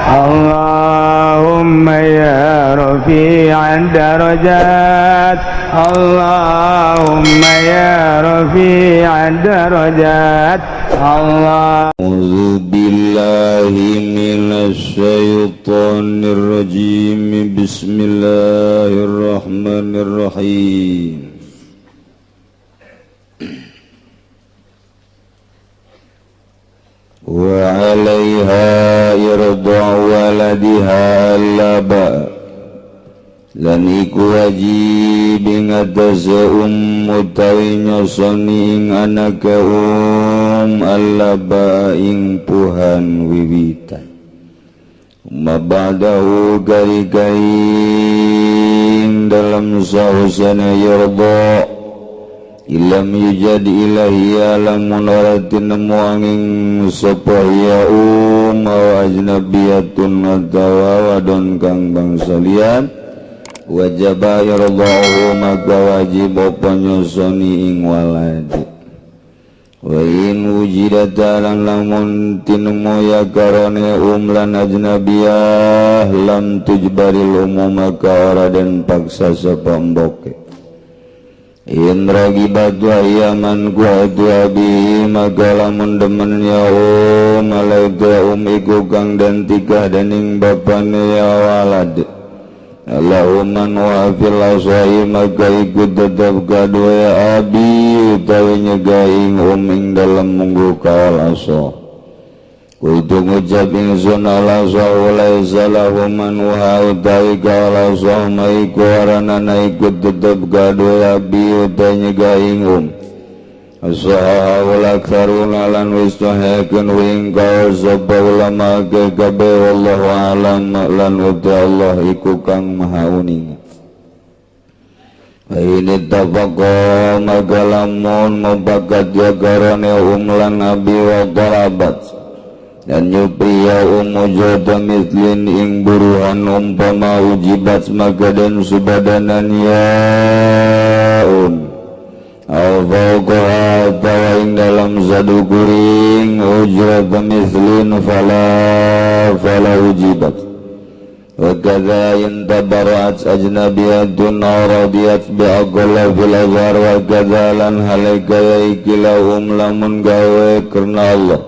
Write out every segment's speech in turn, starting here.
اللهم يا رفيع الدرجات اللهم يا رفيع الدرجات الله أعوذ بالله من الشيطان الرجيم بسم الله الرحمن الرحيم وعليها إرضاء ولدها اللبا lan iku wajib ing atase utawi nyosoni ing anake allaba ing puhan wiwitan mabadahu gari-gari dalam sahusana yarda ilam yujad ilahi alamun waratin nemu angin sopaya wa ajnabiyatun atawa wadon kang bangsalian wajaba yardahu maka wajib apa nyosoni ing waladi wa in wujidat lan lamun tinemu ya karone lan ajnabiyah lam tujbaril maka ora den paksa sapa mboke in ragibatu ayaman kuatu abi maka lamun demen ya malaika iku kang dan tikah dening bapane ya walad Allahumma wa fil asai maka iku tetap kadua ya abi utawi nyegaing ing dalam munggu kawal asa kudu ngucap ingsun alasa oleh salahu manuha utawi kalasa maiku aranana ikut tetap gaduh abi utawi nyegaing asaha walaktaruna lan wisnuhekun wingkau sabba ulama kekabe wallahu alam lan uti Allah iku kang maha uning ini tafaqo magalamun mabakat yagarane lan abi wa tarabat dan nyupriya jodoh mislin ing buruhan umpama ujibat maka dan subadanan ya al-fawqaha tawa ing dalam sadu kuring ujrat mislin fala ujibat wa kadha intabarat ajnabiyatun radiyat bi'aqalla fil azhar wa kadha lan halika ikilahum lamun gawe karena Allah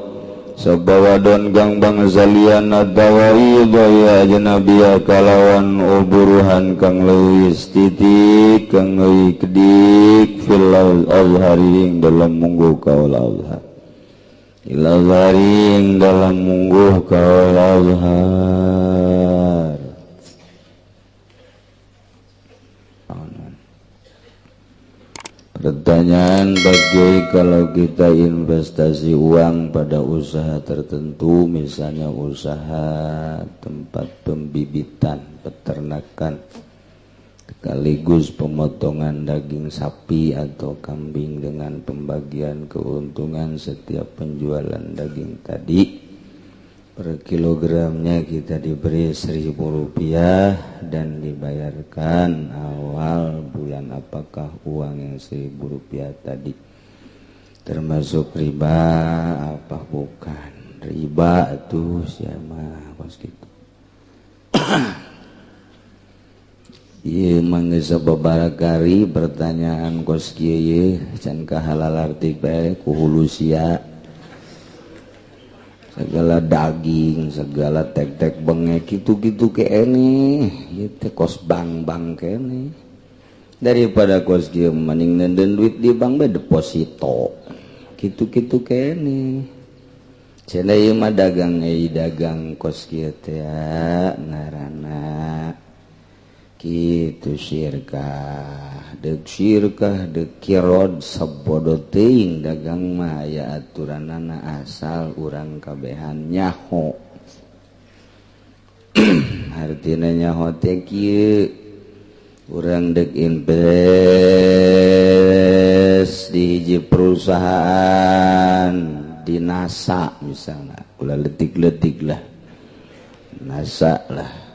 sabawadon gang bangsalian atawa idaya ajnabiyah kalawan uburuhan kang leuwis titik kang leuwih kedik fil azharing dalam mungguh kaul azhar il azharing dalam mungguh kaul azhar. Pertanyaan bagi kalau kita investasi uang pada usaha tertentu, misalnya usaha tempat pembibitan, peternakan, sekaligus pemotongan daging sapi atau kambing dengan pembagian keuntungan setiap penjualan daging tadi. Per kilogramnya kita diberi Rp1.000 dan dibayarkan awal bulan. Apakah uang yang Rp1.000 tadi termasuk riba apa bukan? Riba tuh siapa kos gitu. Iya mangga sababarakari pertanyaan kos kieu can kahalal artik bae ku hulu sia. Segala daging, segala tek-tek bengek gitu-gitu kene, ieu teh kos bang-bang kene. Daripada kos kieu mending nenden duit di bank bae deposito. Gitu-gitu kene. Cenah ieu mah dagang dagang kos kieu teh ngaranna kitu syirkah dek kirod sabodo teuing dagang mah aya aturanana asal urang kabehan nyaho. Artina nyaho teh kieu urang dek invest di hiji perusahaan di NASA misalnya ulah letik-letik lah NASA lah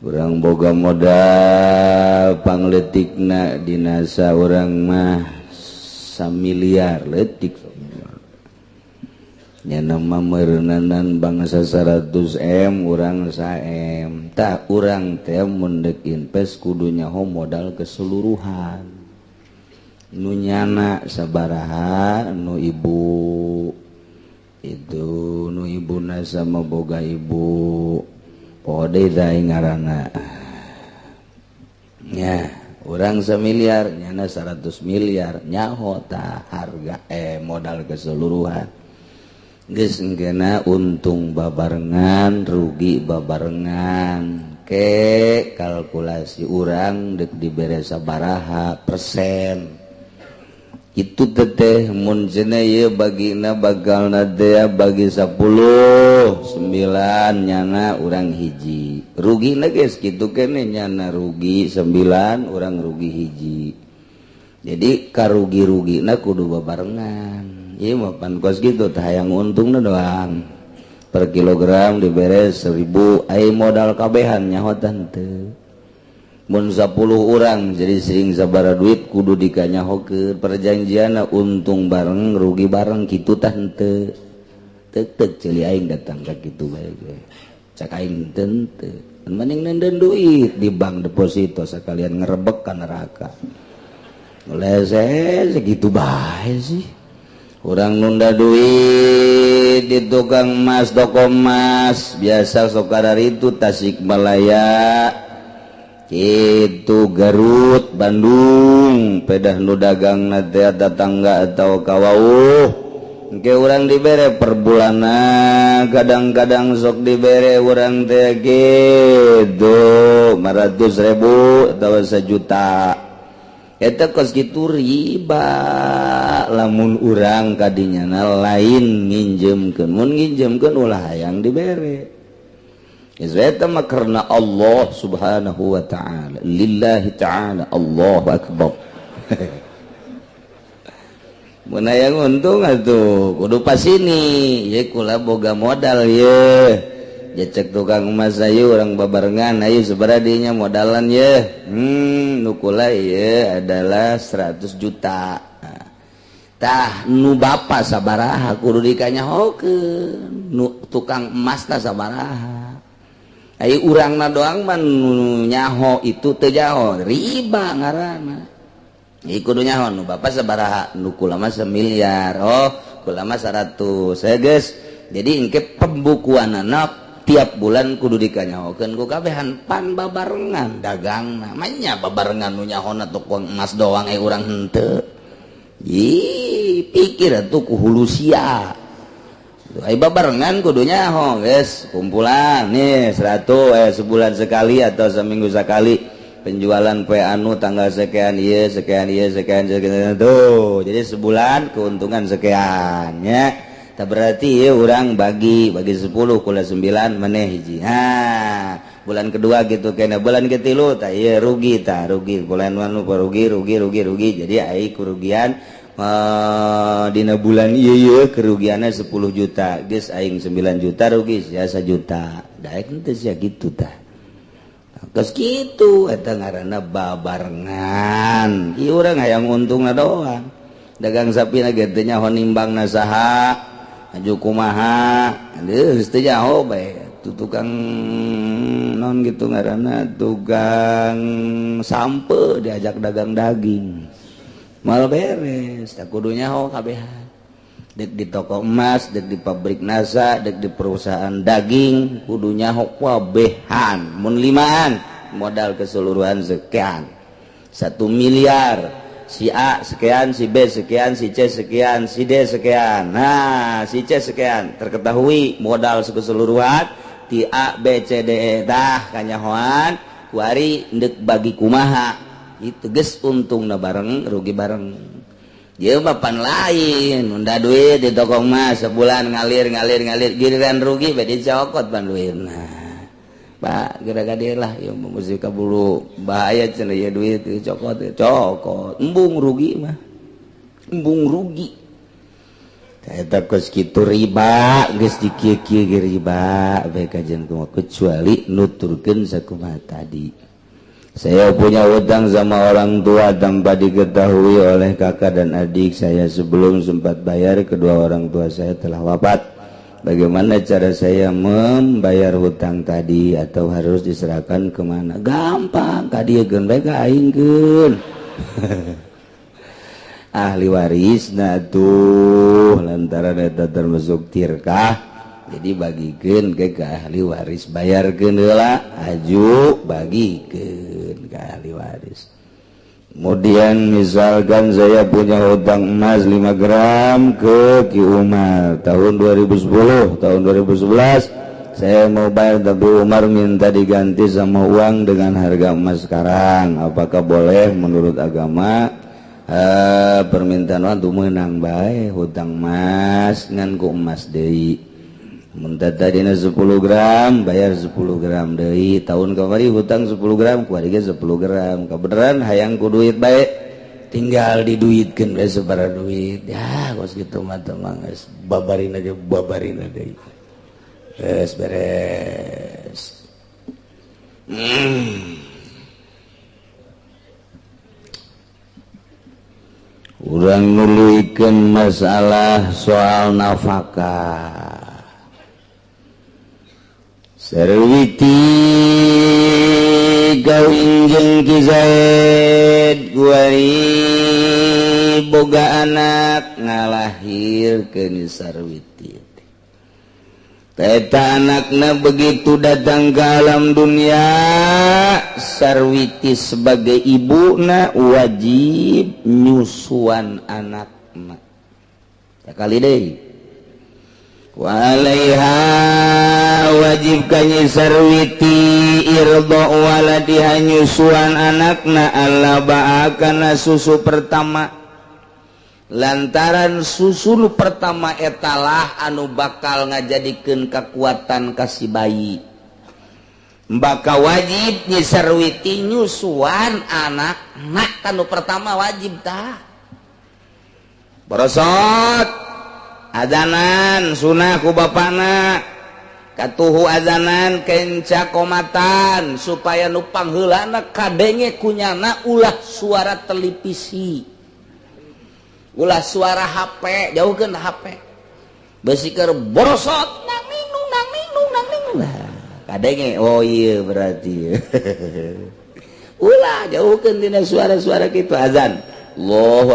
urang boga modal pangletikna di NASA urang mah 1 miliar letik nama merenanan bangsa 100M urang saem tak urang teh mundek invest kudunya modal keseluruhan nunyana sabaraha nu ibu itu nu ibuna sama boga ibu pode daing ngaranna nya urang 1 miliar nyana 100 miliar nyaho tah harga modal keseluruhan geus engkena untung babarengan rugi babarengan ke kalkulasi urang dek dibere sabaraha persen itu teteh mun cenah ieu bagina bagalna teh bagi 10 9 nyana urang hiji rugina geus kitu keneh nyana rugi 9 urang rugi hiji jadi karugi-rugina kudu babarengan iya mah pan kos gitu tah hayang untungna doang per kilogram dibere 1000 ai modal kabehan nyaho teu mun 10 urang jadi sering sabaraha duit kudu dikanyahokeun perjanjianna untung bareng rugi bareng kitu tah henteu teuk ceuli aing datang ka kitu bae ge cak aing teu mending nenden duit di bank deposito sakalian ngerebek ka neraka lese segitu bae sih urang nunda duit di tukang emas toko emas biasa sokadar itu Tasikmalaya itu Garut Bandung pedah nu dagang teh tetangga atau kawauh engke urang dibere per bulana kadang-kadang sok dibere urang teh gitu 500.000 atau 1 juta eta kos kitu riba lamun urang kadinyana lain nginjemkeun mun nginjemkeun ulah hayang dibere eta mah karena Allah subhanahu wa ta'ala lillahi ta'ala Allahu akbar mun hayang untung atuh kudu pasini ye kula boga modal ye cek tukang emas ayu orang babarengan ayu sabaraha dinya modalan ye nukula ye adalah 100 juta tah nu bapa sabaraha kudu dikanyahokeun nu tukang emas tah sabaraha ayu urangna doang mah nu nyaho itu teu jaho riba ngaranna ieu kudu nyaho nu bapa sabaraha nu kula mah 1 miliar oh kula mah 100 geus jadi engke pembukuanna tiap bulan kudu dikanyahokeun ku kabehan pan babarengan dagangna manya babarengan nu nyahona tukang emas doang urang henteu ih pikir atuh ku hulu sia ai babarengan kudu nyaho geus kumpulan nih 100 sebulan sekali atau seminggu sekali penjualan poe anu tanggal sekian ieu sekian ieu sekian tuh jadi sebulan keuntungan sekian nya tak berarti ya orang bagi 10 kula 9 maneh hiji bulan kedua gitu kena bulan ketilu tak iya rugi bulan anu rugi jadi ai kerugian dina bulan ieu kerugiannya 10 juta geus aing 9 juta rugi sia 1 juta daek henteu sia kitu tah geus kitu eta ngaranna babarengan ieu urang hayang untungna doang dagang sapina ge teu nyaho nimbangna saha aju kumaha geus teu nyaho bae tukang non gitu ngaranna tukang sampe diajak dagang daging mal beres tak kudu nyaho kabehan dek di toko emas dek di pabrik nasa dek di perusahaan daging kudu nyaho kabehan mun 5an modal keseluruhan sekian 1 miliar si A sekian, si B sekian, si C sekian, si D sekian. Nah, si C sekian terketahui modal keseluruhan ti A, B, C, D, E tah kanyahoan kuari ndek bagi kumaha itu geus untungna bareng rugi bareng ieu mah pan lain unda duit di toko emas sebulan ngalir giliran rugi bae dicokot pan duitna Pak gara-gara lah ya mesti kabulu bahaya cenah ya duit cokot embung rugi mah embung rugi eta kos kitu riba geus dikieu-kieu ge riba bae kajian kumaha kecuali nuturkeun sakumaha tadi saya punya hutang sama orang tua tanpa diketahui oleh kakak dan adik saya sebelum sempat bayar kedua orang tua saya telah wafat bagaimana cara saya membayar hutang tadi atau harus diserahkan kemana? Gampang, kadiekeun bae aingkeun. Ahli waris nah tuh lantaran eta termasuk tirkah, jadi bagikeun ke ahli waris, bayarkeun heula, aju bagikeun ke ahli waris. Kemudian misalkan saya punya hutang emas 5 gram ke Ki Umar tahun 2010, tahun 2011 saya mau bayar tapi Umar minta diganti sama uang dengan harga emas sekarang, apakah boleh menurut agama? Permintaan waktu menang baik hutang emas ngan ku emas deui. Mun tadina 10 gram bayar 10 gram deui. Tahun kamari hutang 10 gram ku ari 10 gram. Kabeneran hayang ku duit bae tinggal diduitkeun bae sabaraha duit. Ya geus kitu mah teh mah geus babarina ge babarina deui. Geus beres. Urang nuluykeun masalah soal nafkah. Sarwiti kawin jeung Ki Zaid kuari boga anak ngalahirkeun Sarwiti. Eta anakna begitu datang ke alam dunia, Sarwiti sebagai ibuna wajib nyusuan anakna. Sakali deui. Walaiha wajib kanyi Sarwiti irdo waladiha nyusuan anakna Allah ba'akana susu pertama. Lantaran susu nu pertama etalah anu bakal ngajadikeun kekuatan kasih bayi. Maka wajib nyi Sarwiti nyusuan anakna kanu pertama wajib tah. Borosot adanan sunah ku bapana, katuhu adanan kenca komatan supaya nu pangheulana kadenge kunyana ulah suara televisi. Ulah suara HP, jauhkeun HP. Beusi keur borosot nang minung nah, kadenge oh iya berarti. Ulah jauhkeun tina suara-suara kitu azan. Allahu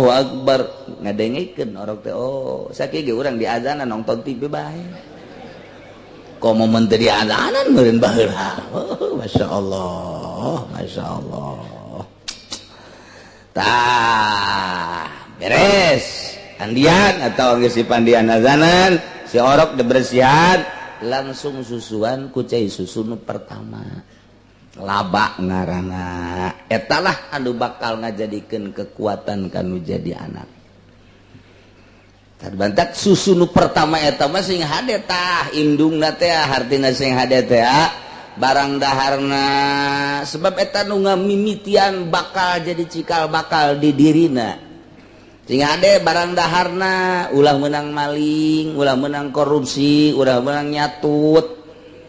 akbar ngadengikeun orok teh oh sakieu ge urang di azanan nonton TV bae. Komo mun teu di azanan meureun baheula. Oh masyaallah, masyaallah. Tah beres andian atau geus si pandian azanan si orok dibersihan langsung susuan ku cai susu nu pertama laba ngaranna etalah anu bakal ngajadikeun kekuatan kanu jadi anak. Tarbantak susu nu pertama eta mah sing hade tah indungna teh hartina sing hade teh barang daharna sebab eta nu ngamimitian bakal jadi cikal bakal di dirina sing ade barang daharna ulah menang maling, ulah menang korupsi, ulah menang nyatut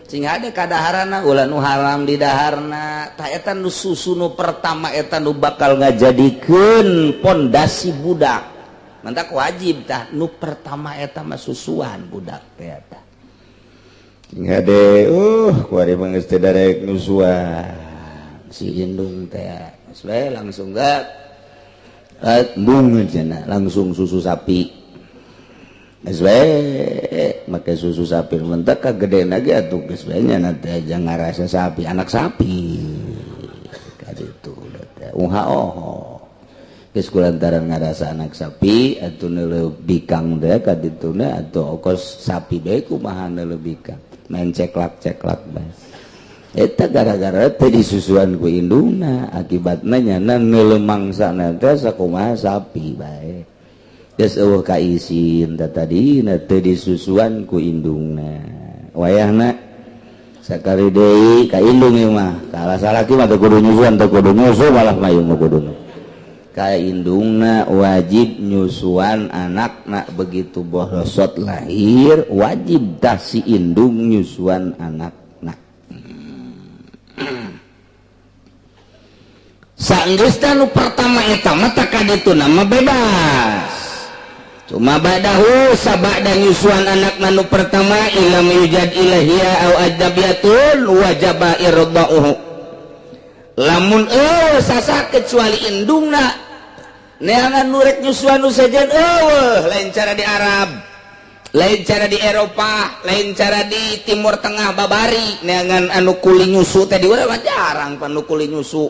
sing ade kadaharana ulah nu haram di daharna tah eta nu susu nu pertama eta nu bakal ngajadikeun pondasi budak mantak wajib tah nu pertama eta mah susuan budak teh eta. Ngade kuari mah geus teh darek nusuan si indung teh sesuai langsung gak bung cenah langsung susu sapi sesuai make susu sapi mentek kagedean lagi atuh geus bae nya teh aja ngarasa sapi anak sapi kaditu teh oh geus kulantaran ngarasa anak sapi atuh neuleuh bikang teh kadituna atuh ongkos sapi bae kumaha neuleuh bikang main ceklak bae. Eta gara-gara teh disusuan ku indungna, akibatna nyana neuleuh mangsana teh sakumaha sapi bae. Geus eueuh kaisin tadina teh disusuan ku indungna. Wayahna sakali deui ka indung ieu mah, ka salaki mah teu kudu nyusuan, teu kudu nyusu malah mayung mah kuduna. Ka indungna wajib nyusuan anakna begitu borosot lahir wajib dah si indung nyusuan anakna. Saenggeusna nu pertama eta mah tah kadituna mah bebas. cuma badahu sabada nyusuan anak manu pertama ilam yujad ilahiyya au ajnabiyatun wajaba irda'uhu lamun sasa kecuali indungna neangan nurek nyusuan nu sejen lain cara di Arab lain cara di Eropa lain cara di Timur Tengah babari neangan anu kuli nyusu tadi urang jarang panu kuli nyusu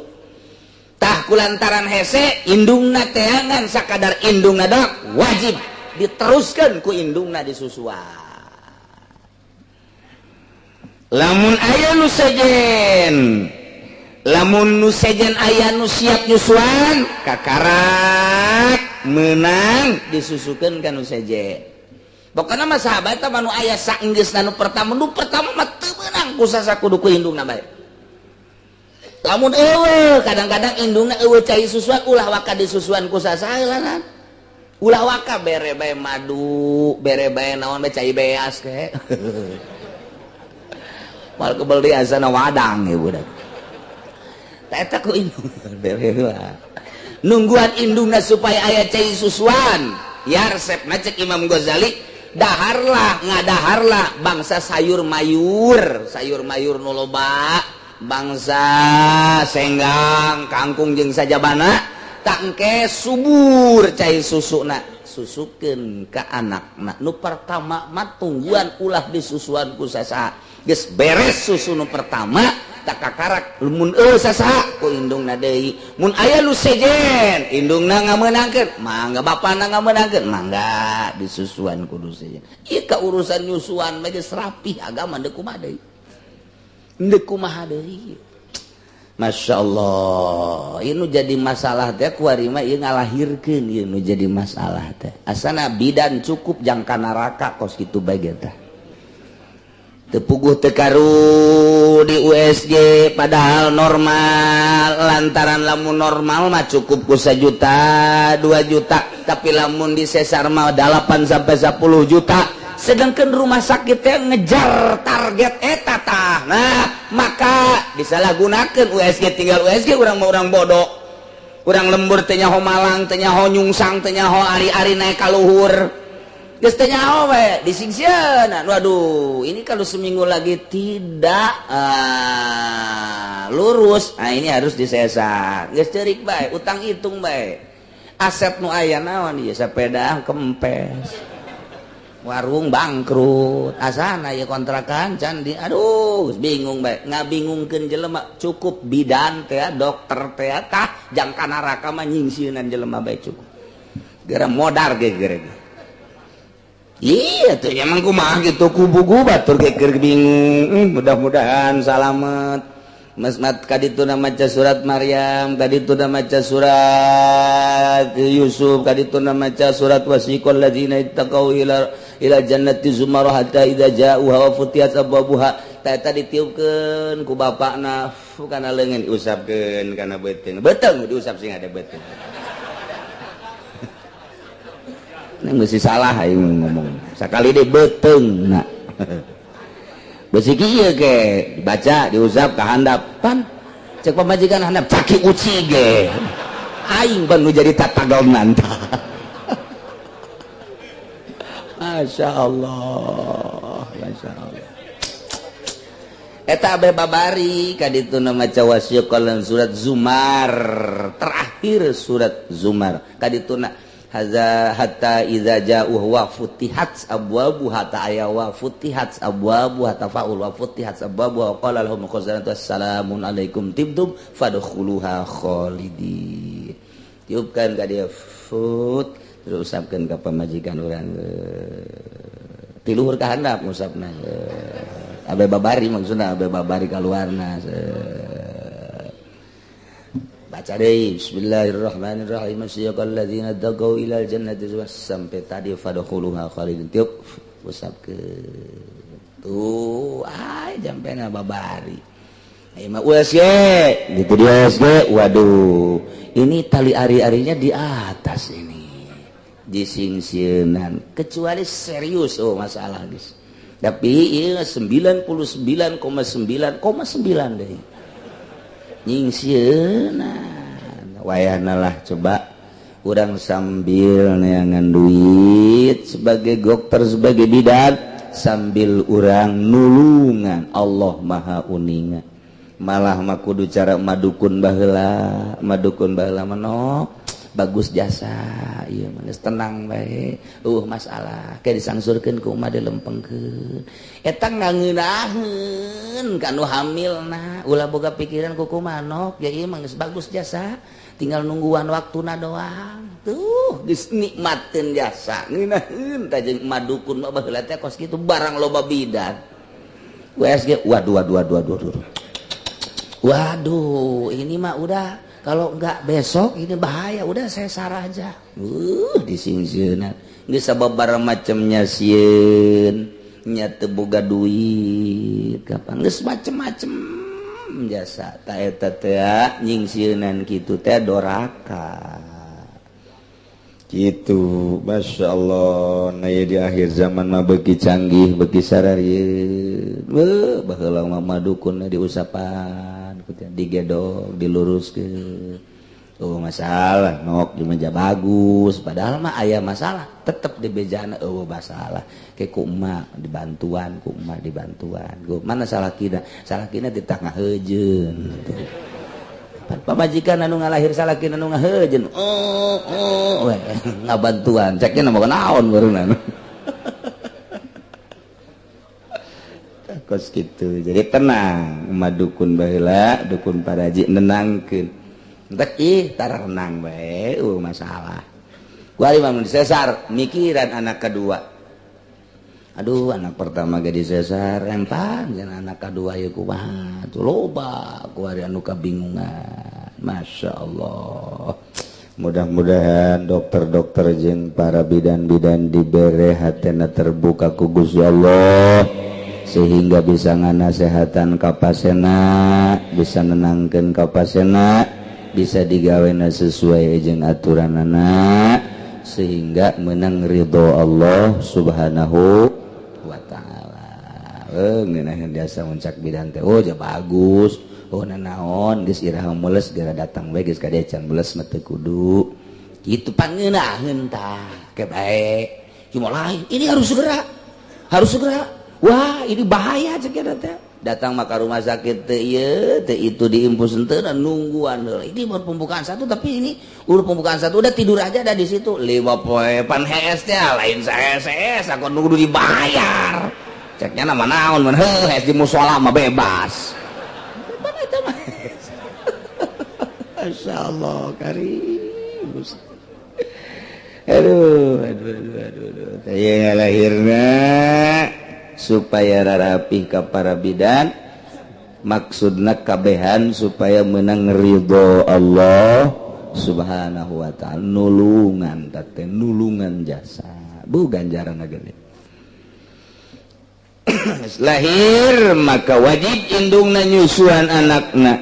tah kulantaran hese indungna teangan sakadar indungna dok wajib diteruskan ku indungna disusuan lamun aya nu sejen aya nu siap nyusuan kakarak menang disusukeun ka nu sejen pokona mah sahabat mah nu aya saenggeus nu pertama mah teu meunang ku sasa kudu ku indungna bae lamun eueuh kadang-kadang indungna eueuh cai susuan ulah waka disusuan ku sasa heulanan ulah waka bere bae madu bere bae naon bae cai beas ke mal kebel di asana wadang ya budak eta ku indung bere dua nungguan indungna supaya aya cai susuan ya resepna cek Imam Ghazali daharlah ngadaharlah bangsa sayur mayur nu loba bangsa senggang kangkung jeung sajabana tangke subur cai susuna susukeun ka anakna nu pertama mah tungguan ulah disusuan ku sasa geus beres susu nu pertama tak kakarak mun sasa ku indungna deui mun aya nu sejen indungna ngameunangkeun mangga bapana ngameunangkeun mangga disusuan kudu sejen ieu ka urusan nyusuan mah geus rapih agama deuk kumaha deui Masya Allah ini jadi masalah teh kuari mah ieu ngalahirkeun ieu nu jadi masalah teh asana bidan cukup jangka neraka kos kitu bae teh teu puguh teu karu di USG padahal normal lantaran lamun normal mah cukup ku 1 juta 2 juta tapi lamun di sesar mah 8 sampai 10 juta sedangkan rumah sakit teh ngejar target eta tah nah maka disalahgunakeun USG tinggal USG urang mah urang bodoh urang lembur teh nyaho malang teh nyaho nyungsang teh nyaho ari-ari naik ka luhur geus teh nyaho we disingseun waduh ini kalau seminggu lagi tidak lurus nah ini harus disesar geus ceurik bae utang hitung bae aset nu aya naon ieu sepeda kempes warung bangkrut asana ya kontrakan can di aduh bingung bae ngabingungkeun jelema cukup bidan teh dokter teh tah jangka neraka mah nyingsieunan jelema bae cukup gara modar ge gara iya tuh emang kumaha gitu kubu batur ge keur bingung mudah-mudahan salamet Masmat kadituna maca surat Maryam, kadituna maca surat Yusuf, kadituna maca surat wasiqal ladzina ittaqau ila jannati zumarah hatta idza ja'uha wa futihat abwabuha. Eta ditiupkeun ku bapakna kana leungeun diusapkeun kana beuteung. Beuteung diusap sing ada beuteung. Nang geus salah aing ngomong. Sakali deui beuteungna. Besi kieu ge dibaca diusap ka handap pan cek pamajikan handap caki uci ge aing ban nu jadi tatagonan tah masyaallah eta abeh babari kadituna maca wasiqalan surat Zumar terakhir surat Zumar kadituna haza hatta idza ja'u wa futihat abwabu hatta aya wa futihat abwabu hatta faul wa futihat abwabu wa qala lahum khazanatu assalamun alaikum tibtum fadkhuluha khalidin tiupkan ka dia fut terus usapkeun ka pamajikan urang ti luhur ka handap ngusapna abe babari maksudna abe babari kaluarna baca deh bismillahirrahmanirrahim syiqal ladzina taqau ilal jannati sampai tadi fadkhuluha khalidin tiup usapkeun tuh ai jampena babari ai mah USG gitu di USG waduh ini tali ari-arinya di atas ini disingsieunan kecuali serius masalah guys tapi ieu 99,9,9 deh nyingsieunan wayahna lah coba urang sambil neangan duit sebagai dokter sebagai bidan sambil urang nulungan Allah maha uningan malah mah kudu cara madukun baheula manok bagus jasa ieu mah tenang bae masalah kayak disangsurkeun ku umat dilempengkeun eta ngangeunaheun kanu hamilna ulah boga pikiran kuku manok ya ieu mah geus bagus jasa tinggal nungguan waktuna doang tuh geus nikmatkeun jasa ngeunaheun tah jeung madukun mah baheula teh kos kitu barang loba bidan WSG waduh ini mah udah kalau enggak besok ini bahaya udah saya sarah aja disingsieunan geus sababaraha macemnya sieun nya teu boga duit kapan geus macem-macem jasa ta eta teh nyingsieunan kitu teh doraka gitu masyaallah na di akhir zaman mah beuki canggih beuki sararieun baheula mah madukun diusapan digedog diluruskeun masalah nok di meja bagus padahal mah aya masalah tetep di bejana masalah ke ku emak dibantuan mana salah kina di tengah heujeun pamajikan anu ngalahir salakina anu ngaheujeun ngabantuan ceknya mah naon barunan kos gitu jadi tenang madukun baheula dukun paraji nenangkeun entek ih tara renang bae masalah gua Imam Sesar mikiran anak kedua aduh anak pertama ge disesar empan jeung anak kedua ieu kumaha tuh loba ku ari anu kabingungan masyaallah mudah-mudahan dokter-dokter jeung para bidan-bidan dibere hatena terbuka ku Gusti Allah sehingga bisa nganasehatan ka pasena bisa nenangkeun ka pasena bisa digawena sesuai jeung aturanana sehingga menang ridho Allah subhanahu wa ta'ala ngeunaheun biasa muncak bidan teh ja bagus nanaon geus iraha meuleus geura datang we geus kadecan meuleus mah teu kudu kitu pangeunaheun tah ke bae cuma lain ini harus segera wah ini bahaya cek teh datang maka rumah sakit teh ieu teh itu diimpus henteu dan nungguan heula ini baru pembukaan satu tapi ini udah pembukaan satu udah tidur aja ada di situ 5 poe pan HS teh lain saya aku nunggu dibayar ceknya nama naon mun HS di mushola mah bebas mana eta mah masyaallah karim aduh teh lahirna supaya rarapih ka para bidan maksudna kabehan supaya menang ridho Allah subhanahu wa ta'ala nulungan teh nulungan jasa bu ganjaran gede lahir maka wajib indungna nyusuan anakna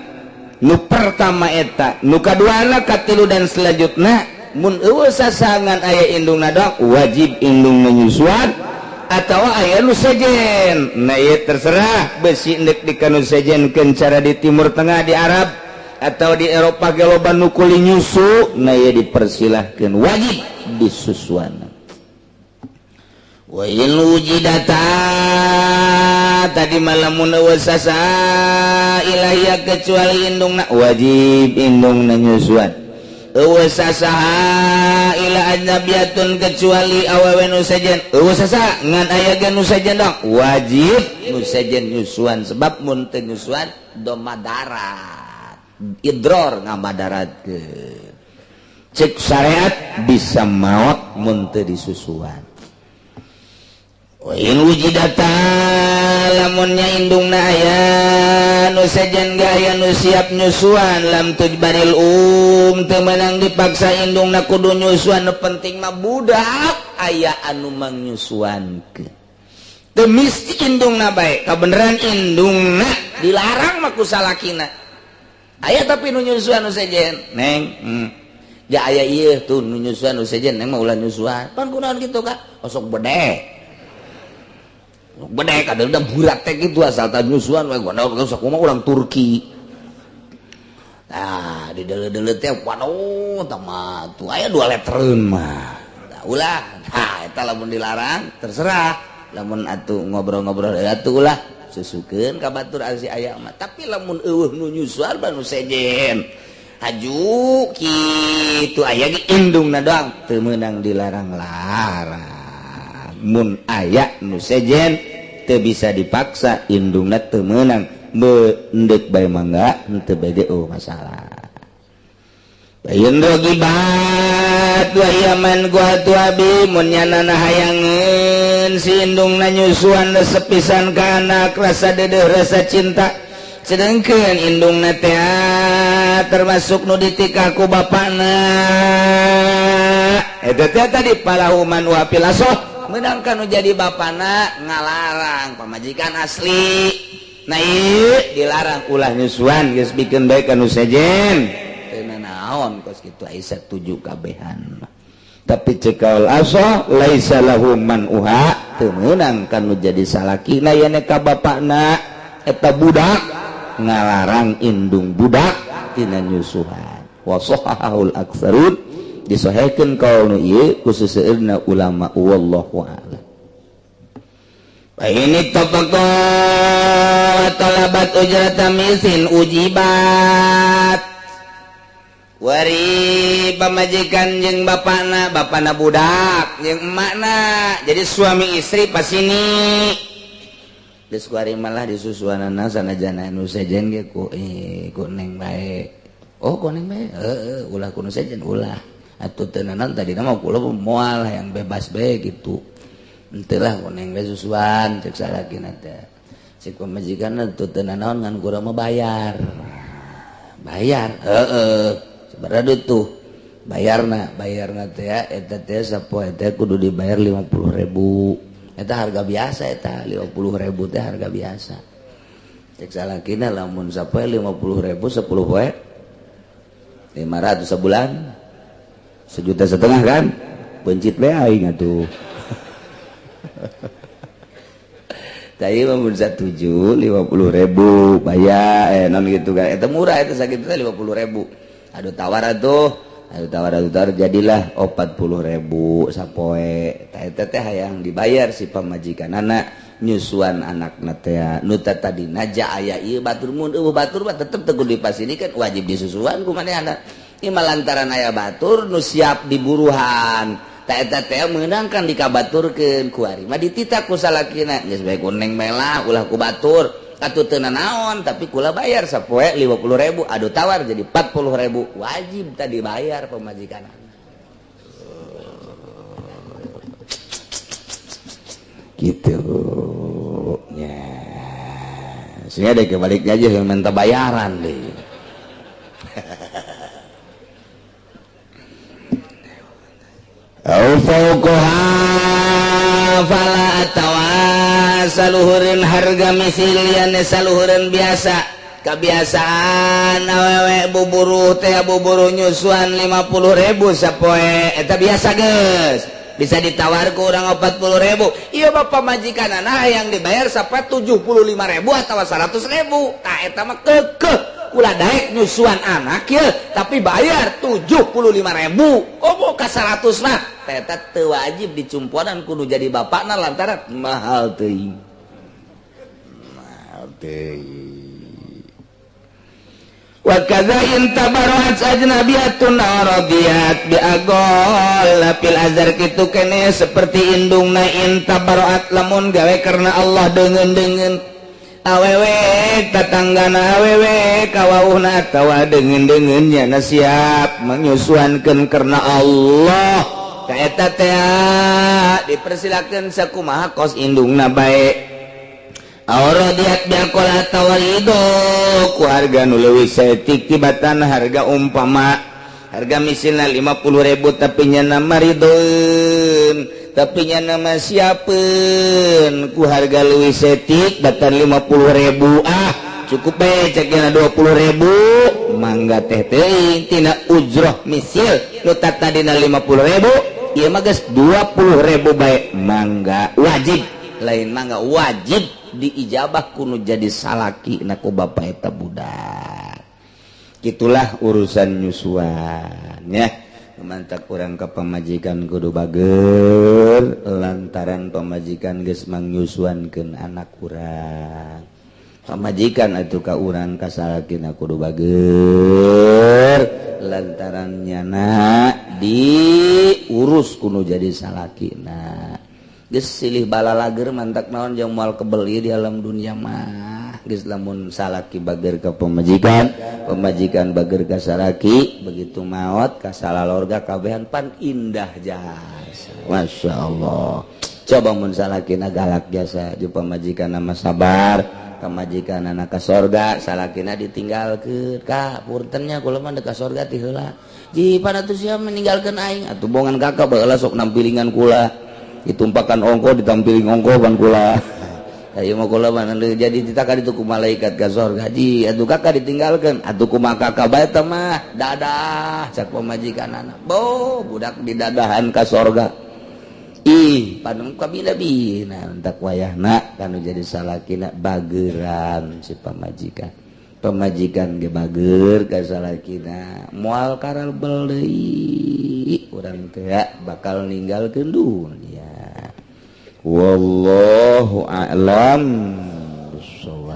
nu pertama eta nu kaduana katilu dan selanjutna mun eueuh sasangan aya indungna dong wajib indungna nyusuan atau aya nu sejen nah ieu terserah besi endek dikanu sejenkeun cara di Timur Tengah di Arab atau di Eropa ge loba nu kuli nyusu nah ieu dipersilahkeun wajib disusuan wa in wujidata tadi malamun wasasa ilahia kecuali indungna wajib indungna nyusuan sasaha ila ajnabiyatun kecuali awewe nu sejen sasa ngan aya ge nu sejen dong wajib nu sejen nyusuan sebab mun teu nyusuan domadarat idror ngamadaratkeun cek syariat bisa maot mun teu disusuan wa in wujidata lamunnya indungna aya nu sejen gaya nu siap nyusuan lam tujbaril teu meunang dipaksa indungna kudu nyusuan nu penting mah budak aya anu mangnyusuankeun teu mesti indungna bae kabeneran indungna dilarang mah ku salakina aya tapi nu nyusuan nu sejen neng ja aya ieu tuh nu nyusuan nu sejen neng mah ulah nyusuan pan kunaon kitu Kak osok bedek kadang-kadang burak teh gitu asal tak nyusuan we gua usah kumaha urang Turki nah di dele-dele teh waduh tama tuh aya 2 letreun mah ulah nah eta lamun dilarang terserah lamun atuh ngobrol-ngobrol atuh ulah susukeun ka batur ari aya mah tapi lamun eueuh nu nyusuan nu sejen haju kitu aya ge indungna doang teu meunang dilarang-larang mun aya nu sejen teu bisa dipaksa indungna teu meunang mendek bae mangga henteu bege masalah bayeun gibat wa yaman gua tu abi mun nyanana hayangeun si indungna nyusuan resep pisan ka anak rasa deudeuh rasa cinta sedengkeun indungna teh termasuk nu ditika ku bapana eta teh tadi palahuman wa pilasoh meunang kanu jadi bapana ngalarang pamajikan asli nah ieu dilarang ulah nyusuan geus bikeun bae kanu sejen teu naon kos kitu aya 7 kabehan tapi cekaul aso laisa lahu man uha teu meunang kanu jadi salakina yane ka bapana eta budak ngalarang indung budak tina nyusuhan wa sahahul aktsarun disahihkeun kaul nu ieu ku seueurna ulama wallahu a'lam. Ini topako talabat ujrata misin ujibat wari pamajikan jeung bapana budak jeung emakna jadi suami istri pas ini geus kuari malah disusuanana sanajana nu sejen ge ku neng bae oh ku neng bae ulah ku nu sejen ulah atuh teu naon tadi mah kula moal yang bebas bae gitu entahlah koneng we susuan cek salakina teh cek pamajikanna teu teu naon ngan kurang mah bayar sabaraha tuh bayarna teh eta teh sapoe teh kudu dibayar 50.000 eta harga biasa eta 50.000 teh harga biasa cek salakina lamun sapoe 50.000 10 poe 500 sebulan 1,5 juta kan pencit we aing atuh tadi mun 1,7 50.000 bayar non gitu kan eta murah eta sakitu teh 50.000 aduh tawar jadilah 40.000 sapoe eta teh hayang dibayar si pamajikanana nyusuan anakna teh nu tadi naja aya ieu batur mun eueuh batur mah tetep teu kudu dipasinikan wajib disusuan ku manehna ieu lantaran aya batur nu siap diburuhan eta teh meunang kan dikabaturkeun ku ari mah ditita ku salakina geus bae kuneng melah ulah ku batur atuh teu naon tapi kula bayar sapoe 50.000 adu tawar jadi 40.000 wajib tadi bayar pamajikanna gitu ya sehingga deh kebaliknya aja yang minta bayaran deh Fauqoha fala atawa saluhurin harga misilian saluhurin biasa kebiasaan awewe buburu teh buburu nyusuan 50.000 sapoe eta biasa geus bisa ditawar ke orang 40.000 iya bapak majikan anak yang dibayar sampai 75.000 atau 100.000 nah eta mah kekeh ulah daek nyusuan anak ya tapi bayar 75.000 oh mau ke 100 mah eta teu wajib dicumpuanan kudu jadi bapakna lantaran mahal teuing wa kadza in tabarrat ajnabiyatun radiyat bi agol fil azhar kitu kene seperti indungna in tabarrat lamun gawe karena Allah deungeun awewe tatanggana awewe kawauhna tawa deungeun nya siap menyusuankeun karena Allah ka eta teh dipersilakeun sakumaha kos indungna bae auradiat biakola tawalido ku harga nu leuwih saeutik tibatan harga umpama harga misilna 50.000 tapi nya maridoeun tapi nya nama siapeun ku harga leuwih saeutik batan 50.000 cukup bae cekna 20.000 mangga teh teuing tina ujroh misil nu tadina 50.000 ieu mah geus 20.000 bae mangga wajib lain mangga wajib diijabah kuno jadi salaki naku bapak eta budak Itulah urusan nyusuan ya. Mantak kurang ke pemajikan kudu bager lantaran pemajikan geus mangyusuankeun anak kurang. Pamajikan atuh ka urang kasalakina kudu bager lantaran nyana diurus kudu jadi salakina. Geus silih bala lager mantak naon jeung moal kebel ieu di alam dunia mah. Geus lamun salaki bager ka pemajikan, pemajikan bager ka salaki, begitu maot ka salalorga kabehan pan indah jasa. Masyaallah. Coba mun salakina galak jasa jeung pemajikan nama sabar, pemajikan anak ka sorga, salakina ditinggalkeun. Ka puntennya kula mah ka sorga ti heula. Ji panatu sia meninggalkeun aing atuh bongan kakak baheula sok nampilingan kula. Ditumpakan ongko ditampiling ongko ban kula. Ayo mau kula mah jadi ditaka ditu ku malaikat ka sorga. Ji atuh kakak ditinggalkeun atuh kumaha kakak bae teh mah dadah cak pemajikanana. Bo budak didadahan ka sorga. Ih panu kabina-bina entak wayahna kanu jadi salakina bageran si pamajikan. Pemajikan ge bager ka salakina moal karabel deui urang teh bakal ninggalkeun dunya. Wallahu a'lam bishawab.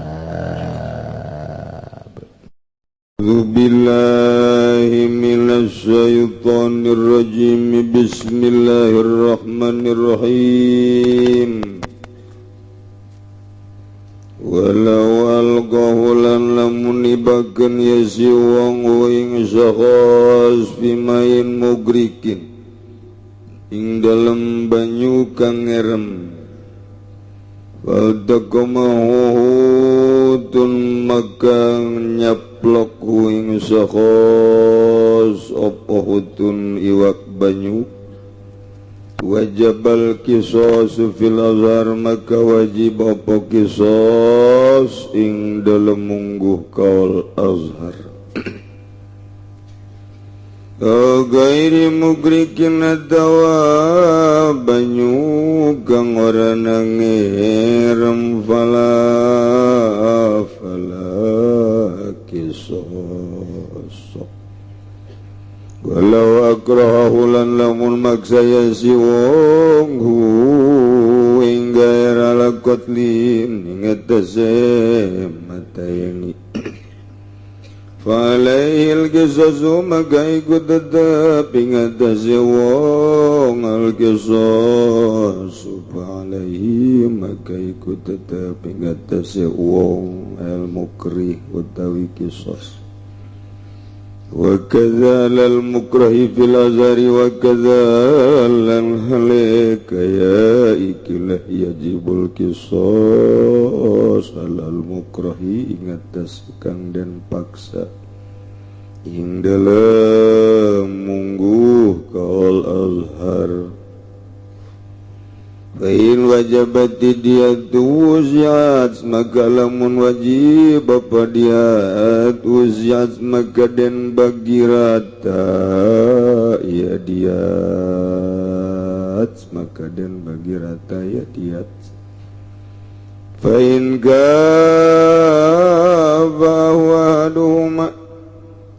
Billahi minasy syaithanir rajim. Bismillahirrahmanirrahim. Walau alqahulan lamun nibakeun ya si wong ing sakhos bimain mugrikin ing dalem banyu kang ngerem fadaqamahutun maka nyaplok ing sakhos apa hutun iwak banyu wajabal kisos fil azhar maka wajib apa kisos ing dalem mungguh kaul azhar. Gairi mugrikin atawa banyu kang ora nangirem fala kisos. Walau akrahu lan lamun maksa ya si wong hu ing gaira lakotlin ing atase matayani falaihil kisasu maka ikut tetap ing atase wong al kisasu falaihi maka ikut tetap ing atase wong al mukrih utawi kisas. Wa kadzalal mukrahi fil azari wa kadzalal halika ya ikilah yajibul qisas alal mukrahi ing atas kang den paksa ing dalam mungguh kaul azhar. Fa'in wajabati diat uziat maka lamun wajib apa diat uziat maka den bagi rata ya diat maka den bagi rata ya diat. Fa'in gafawaduhuma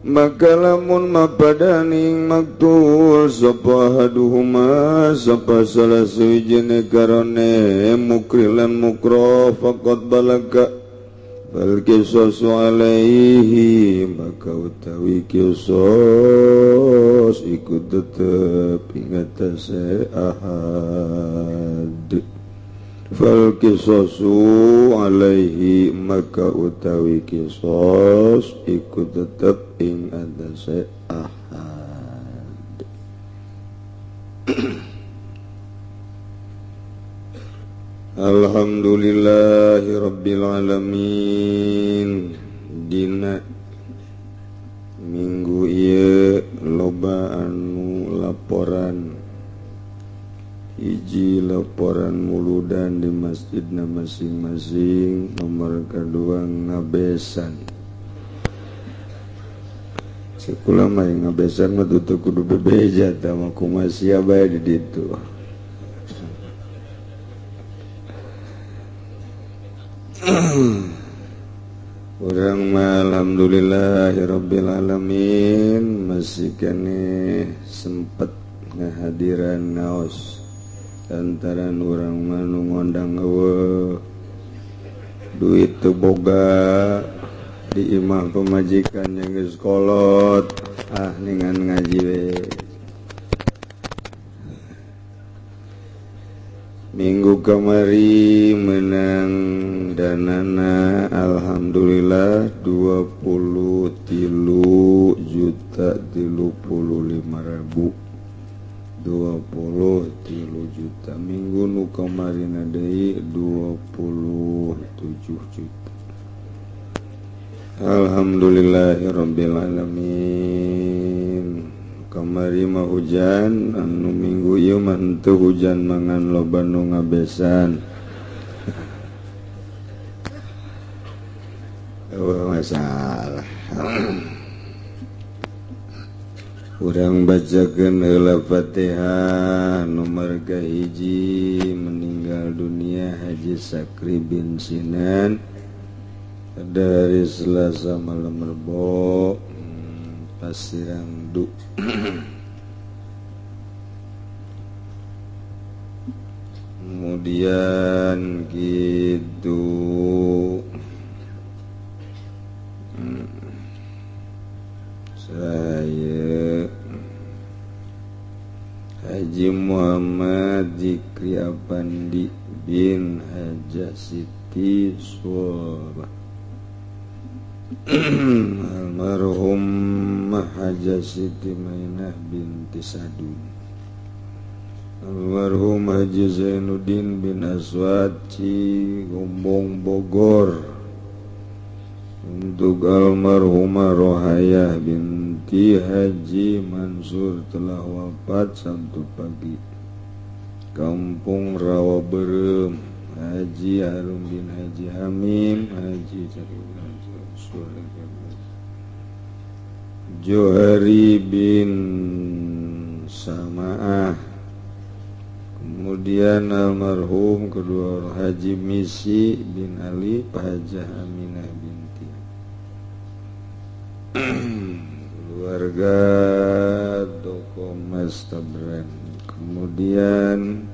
maka lamun mapadaning maktul sapa haduhuma sapa salah suwijine karone mukrilan mukra faqad balaka bal kisasu alaihi maka utawi kisos ikut tetep ing atase ahad. Fal kisasu alaihi maka utawi kisos ikut tetap ing atase ahad. Alhamdulillahi rabbil alamin. Dina minggu ieu loba anu laporan hiji laporan muludan di masjidna masing-masing, nomor kedua ngabesan. Sekula mah ngabesan mah tutu kudu bebeja tama kumaha bae di ditu. Urang mah alhamdulillahirabbil alamin masih keneh sempet ngahadiran ngaos lantaran urang mah nu ngondang eueuh duit teu boga di imah pemajikan yang geus kolot ningan ngaji we. Minggu kamari menang danana alhamdulillah 23.035.000 23 juta. Minggu nu kamarina deui 27 juta. Alhamdulillahirabbil alamin. Kamari mah hujan, anu minggu ieu mah henteu hujan mangan loba nu ngabesan. Masalah. Urang bacakeun heula Fatihah nomor kahiji meninggal dunia Haji Sakri bin Sinan dari Selasa malam Rebo Pasirangdu. Kemudian gitu saya Haji Muhammad Zikri Apandi bin Haja Siti Suara almarhum Haja Siti Mainah binti Sadun, almarhum Haji Zainuddin bin Aswad Cigombong Bogor, untuk almarhumah Rohayah binti Haji Mansur telah wafat Sabtu pagi, Kampung Rawa Berem, Haji Harum bin Haji Hamim, Haji Johari bin Samaah. Kemudian almarhum kedua Haji Misi bin Ali, Hajah Aminah binti, keluarga tokoh Mas Tabran. Kemudian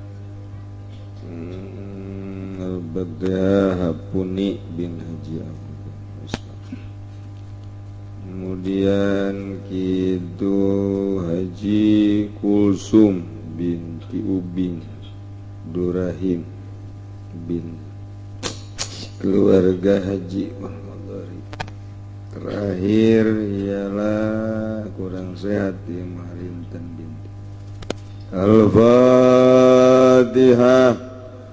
Al-Badha Hapuni bin Haji Abu. Kemudian gitu Haji Kulsum binti Ubing Durahim bin keluarga Haji Muhammad. Terakhir ialah kurang sehat di Marintan binti. Al-Fatihah.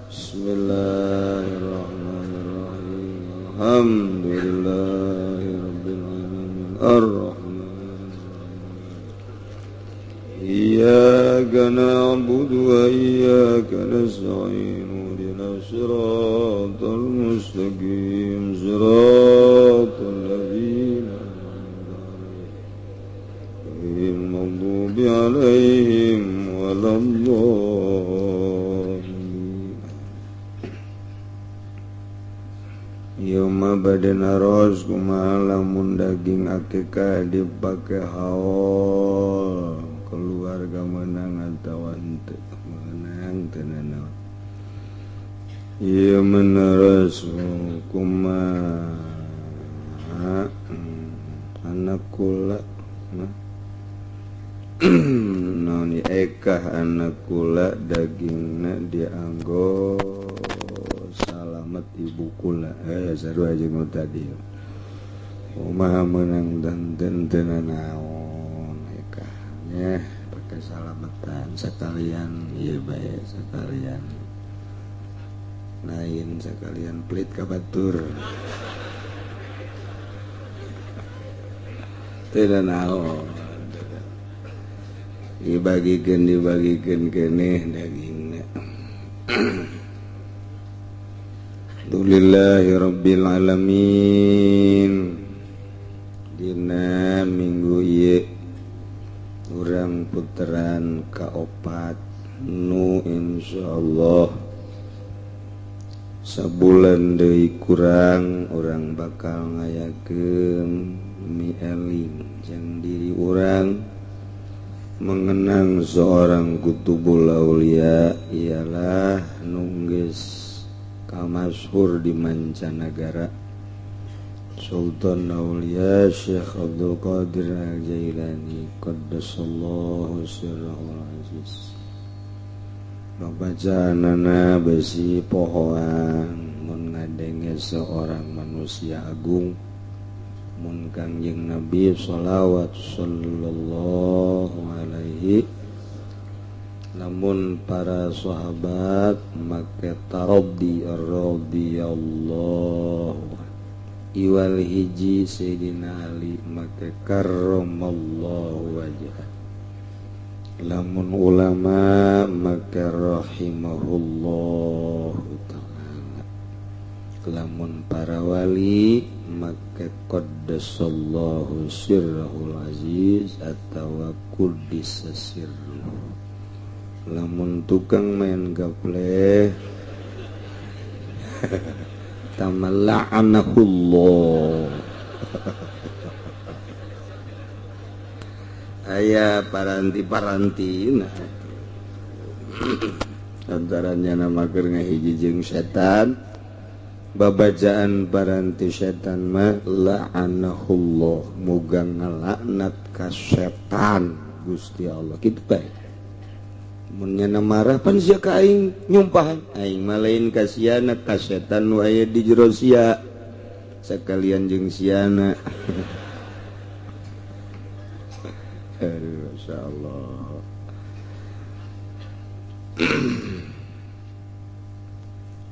Bismillahirrahmanirrahim. Alhamdulillahirabbil alamin. Ar-Rahman. Iyyaka na'budu wa iyyaka nasta'in. Ihdinas siratal mustaqim. Siratal ladzina an'amta 'alaihim ghairil maghdubi 'alaihim waladdallin. Yoma badan aros kumaha lamun daging akikah dipake haol keluarga menang atawa henteu menang teu nanaon. Ieu menaros kumaha anak kula naon ekah anak kula dagingna dianggo salamet ibu kula sarua jeung tadi kumaha meunang dan teu naon ekah nya pake salametan sakalian ieu bae sakalian lain sakalian pelit ka batur teu naon dibagikeun keneh dagingna. Alhamdulillahirabbil alamin. Dina minggu ieu urang puteran kaopat nu insyaallah sabulan deui kurang urang bakal ngayakeun mieling jeung diri urang mengenang seorang kutubul aulia ialah nunggeus kamasyhur di mancanagara Sultan Aulia Syekh Abdul Qadir Al-Jailani qaddasallahu sirrahul aziz. Babacaanana besi pohoan mun ngadenge seorang manusia agung mun Kangjeng Nabi shalawat sallallahu alaihi namun para sahabat make taraddi radhiyallahu iwal hiji Sayyidina Ali make karramallahu wajhah lamun ulama make rahimahullahu ta'ala lamun para wali make qaddasallahu sirrahul aziz atawa quddisa sirruh lamun tukang main gapleh tamalla'anahullah aya paranti-paranti nah antaranya nama keur ngahiji jeung setan babajaan paranti setan mah la'anahullah muga ngalaknat ka setan Gusti Allah kitu bae mun nya marah pan sia ka aing nyumpahan aing mah lain kasiana ka setan nu aya di jero sia sakalian jeung siana masyaallah.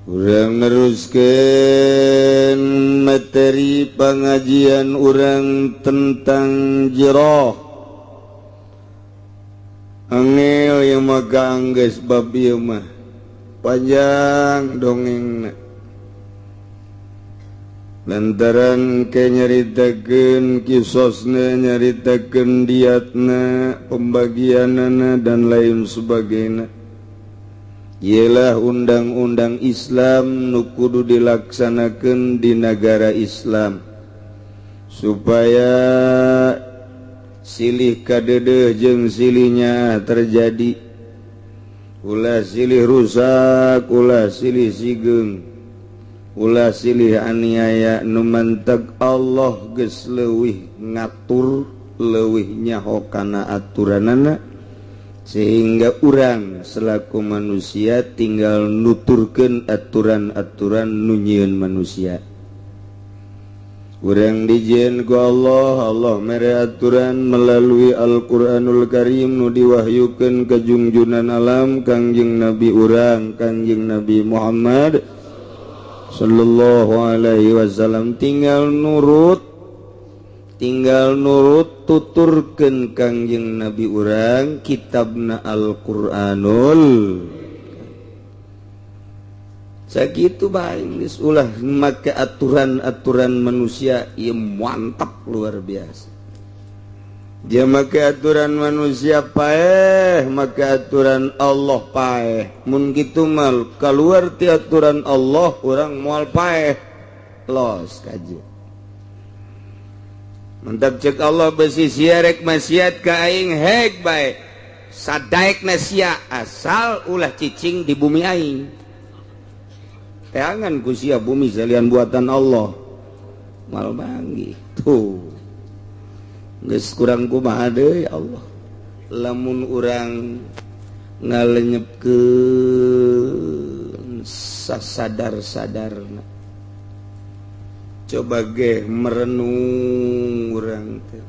Urang neruskeun materi pengajian urang tentang jiroh angel yang magang geus bab ieu mah panjang dongengna lantaran ke nyaritakeun kisosna nyaritakeun diatna pembagianana dan lain sebagainya ialah undang-undang Islam nu kudu dilaksanakeun di negara Islam supaya silih kadeudeung jeung silihnya terjadi ulah silih rusak ulah silih sigeung ulah silih aniaya nu manteg Allah geus leuwih ngatur leuwih nyaho kana aturanana sehingga urang selaku manusia tinggal nuturkeun aturan-aturan nu nyieun manusia. Urang dijieun ku Allah, Allah mere aturan melalui Al-Qur'anul Karim nu diwahyukeun ka junjunan alam Kangjeng Nabi urang Kangjeng Nabi Muhammad sallallahu alaihi wasallam tinggal nurut tuturkeun Kangjeng Nabi urang kitabna Al-Qur'anul sakitu bae geus ulah make aturan-aturan manusia ieu mantap luar biasa. Dia make aturan manusia paeh, make aturan Allah paeh. Mun kitu mah kaluar ti aturan Allah urang moal paeh. Los kaje. Mantap cek Allah besi siarek maksiat ka aing heg bae. Sadaekna sia asal ulah cicing di bumi aing. Teangan ku sia bumi salian buatan Allah. Mal banggi tuh. Geus kurang kumaha deui Allah. Lamun urang ngalenyepkeun sasadar-sadarna. Coba ge merenung urang teh.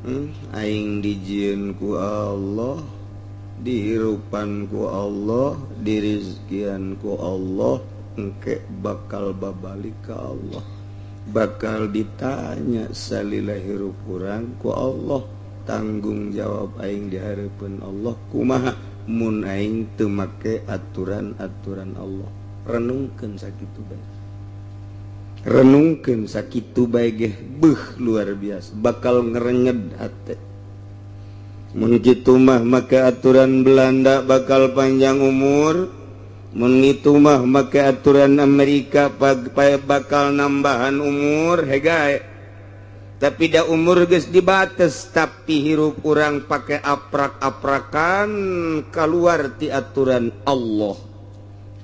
Aing dijieun ku Allah, dihirupan ku Allah, dirizkian ku Allah. Engke bakal babalik ke Allah bakal ditanya salila hirup urang ku Allah tanggung jawab aing di hareupeun Allah kumaha mun aing teu make aturan-aturan Allah renungkeun sakitu bae ge beuh luar biasa bakal ngerenyed hate mun kitu mah make aturan Belanda bakal panjang umur mengitu mah make aturan Amerika bakal nambahan umur hegae tapi dah umur geus dibatas tapi hirup urang pakai aprak-aprakan keluar ti aturan Allah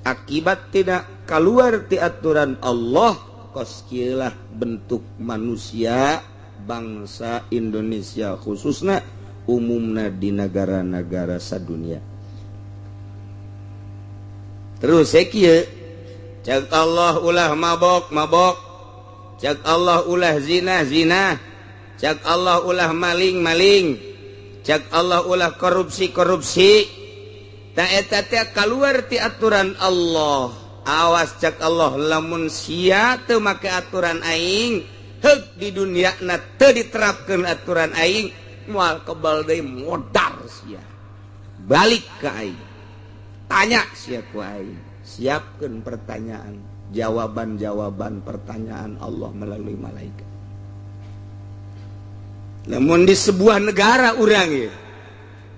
akibat tidak keluar ti aturan Allah kos kieu lah bentuk manusia bangsa Indonesia khususna umumna di negara-negara sadunia. Terus kieu cak Allah ulah mabok cak Allah ulah zina cak Allah ulah maling cak Allah ulah korupsi ta eta teh kaluar ti aturan Allah awas cak Allah lamun sia teu make aturan aing heuk di dunia na teu diterapkeun aturan aing moal kebal deui modar sia balik ka aing tanya sia ku aing siapkeun pertanyaan jawaban pertanyaan Allah melalui malaikat namun di sebuah negara urang ya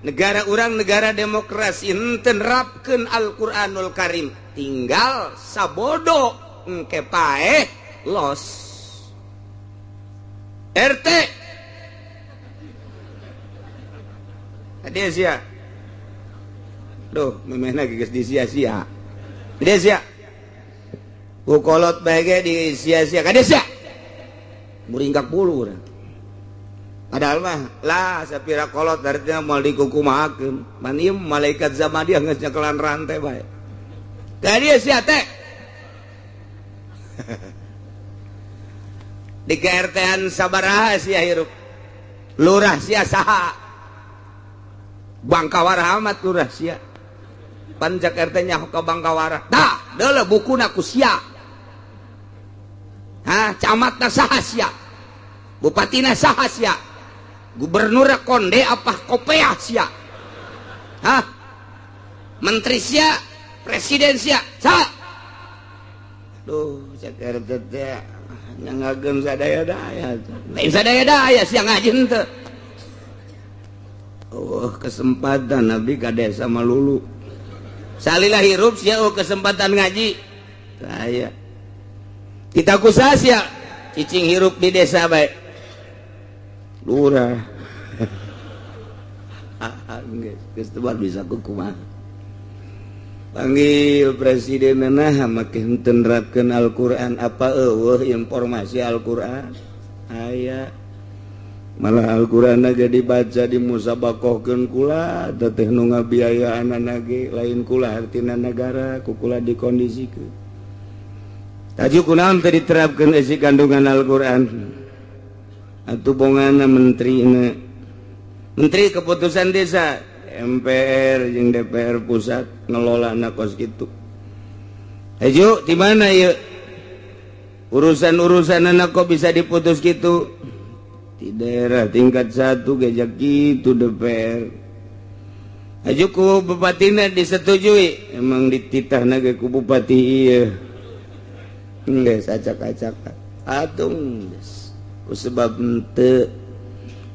negara demokrasi henteu nerapkeun Al-Qur'anul Karim tinggal sabodo engke paeh los RT ada sia duh memehna geus disia-sia ada sia ukolot bae di sia-sia kada sia muringkak pulu urang padahal mah lah sapira kolot artinya moal dikukumakeun man ieu malaikat Zamadiah geus nyekelan rantai bae kada sia teh di KRT-an sabaraha sia hirup lurah sia saha Bangkawara amat lurah sia panjak RT-nya ke Bangkawara dah deuleu bukuna ku sia camatna saha sia bupatina saha sia gubernur konde apa kopeah sia menteri sia presiden sia saha duh cek RT teh nyangageun sadaya-daya lain sadaya-daya sia ngaji henteu kesempatan Nabi ka desa Malulu salila hirup sia kesempatan ngaji saya kita kusaha sia cicing hirup di desa bae lurah geus teu bisa kumaha panggil presidenna make henteu nerapkeun Al-Qur'an apa eueuh informasi Al-Qur'an aya malah Al-Qur'an aja dibaca di musabakohkeun kula teteh nu ngabiayaanana ge lain kula artina negara ku kula dikondisikeun tajuk kunaon teh diterapkeun isi kandungan Al-Qur'an atuh bongana menteri keputusan desa MPR jeung DPR pusat ngelolana kos kitu ayo di mana ieu urusan-urusanana kok bisa diputus kitu di daerah tingkat 1 gejak gitu DPR aja ku bupatina disetujui emang dititahna ge ku bupati ieu geus acak-acak atung ku sebab henteu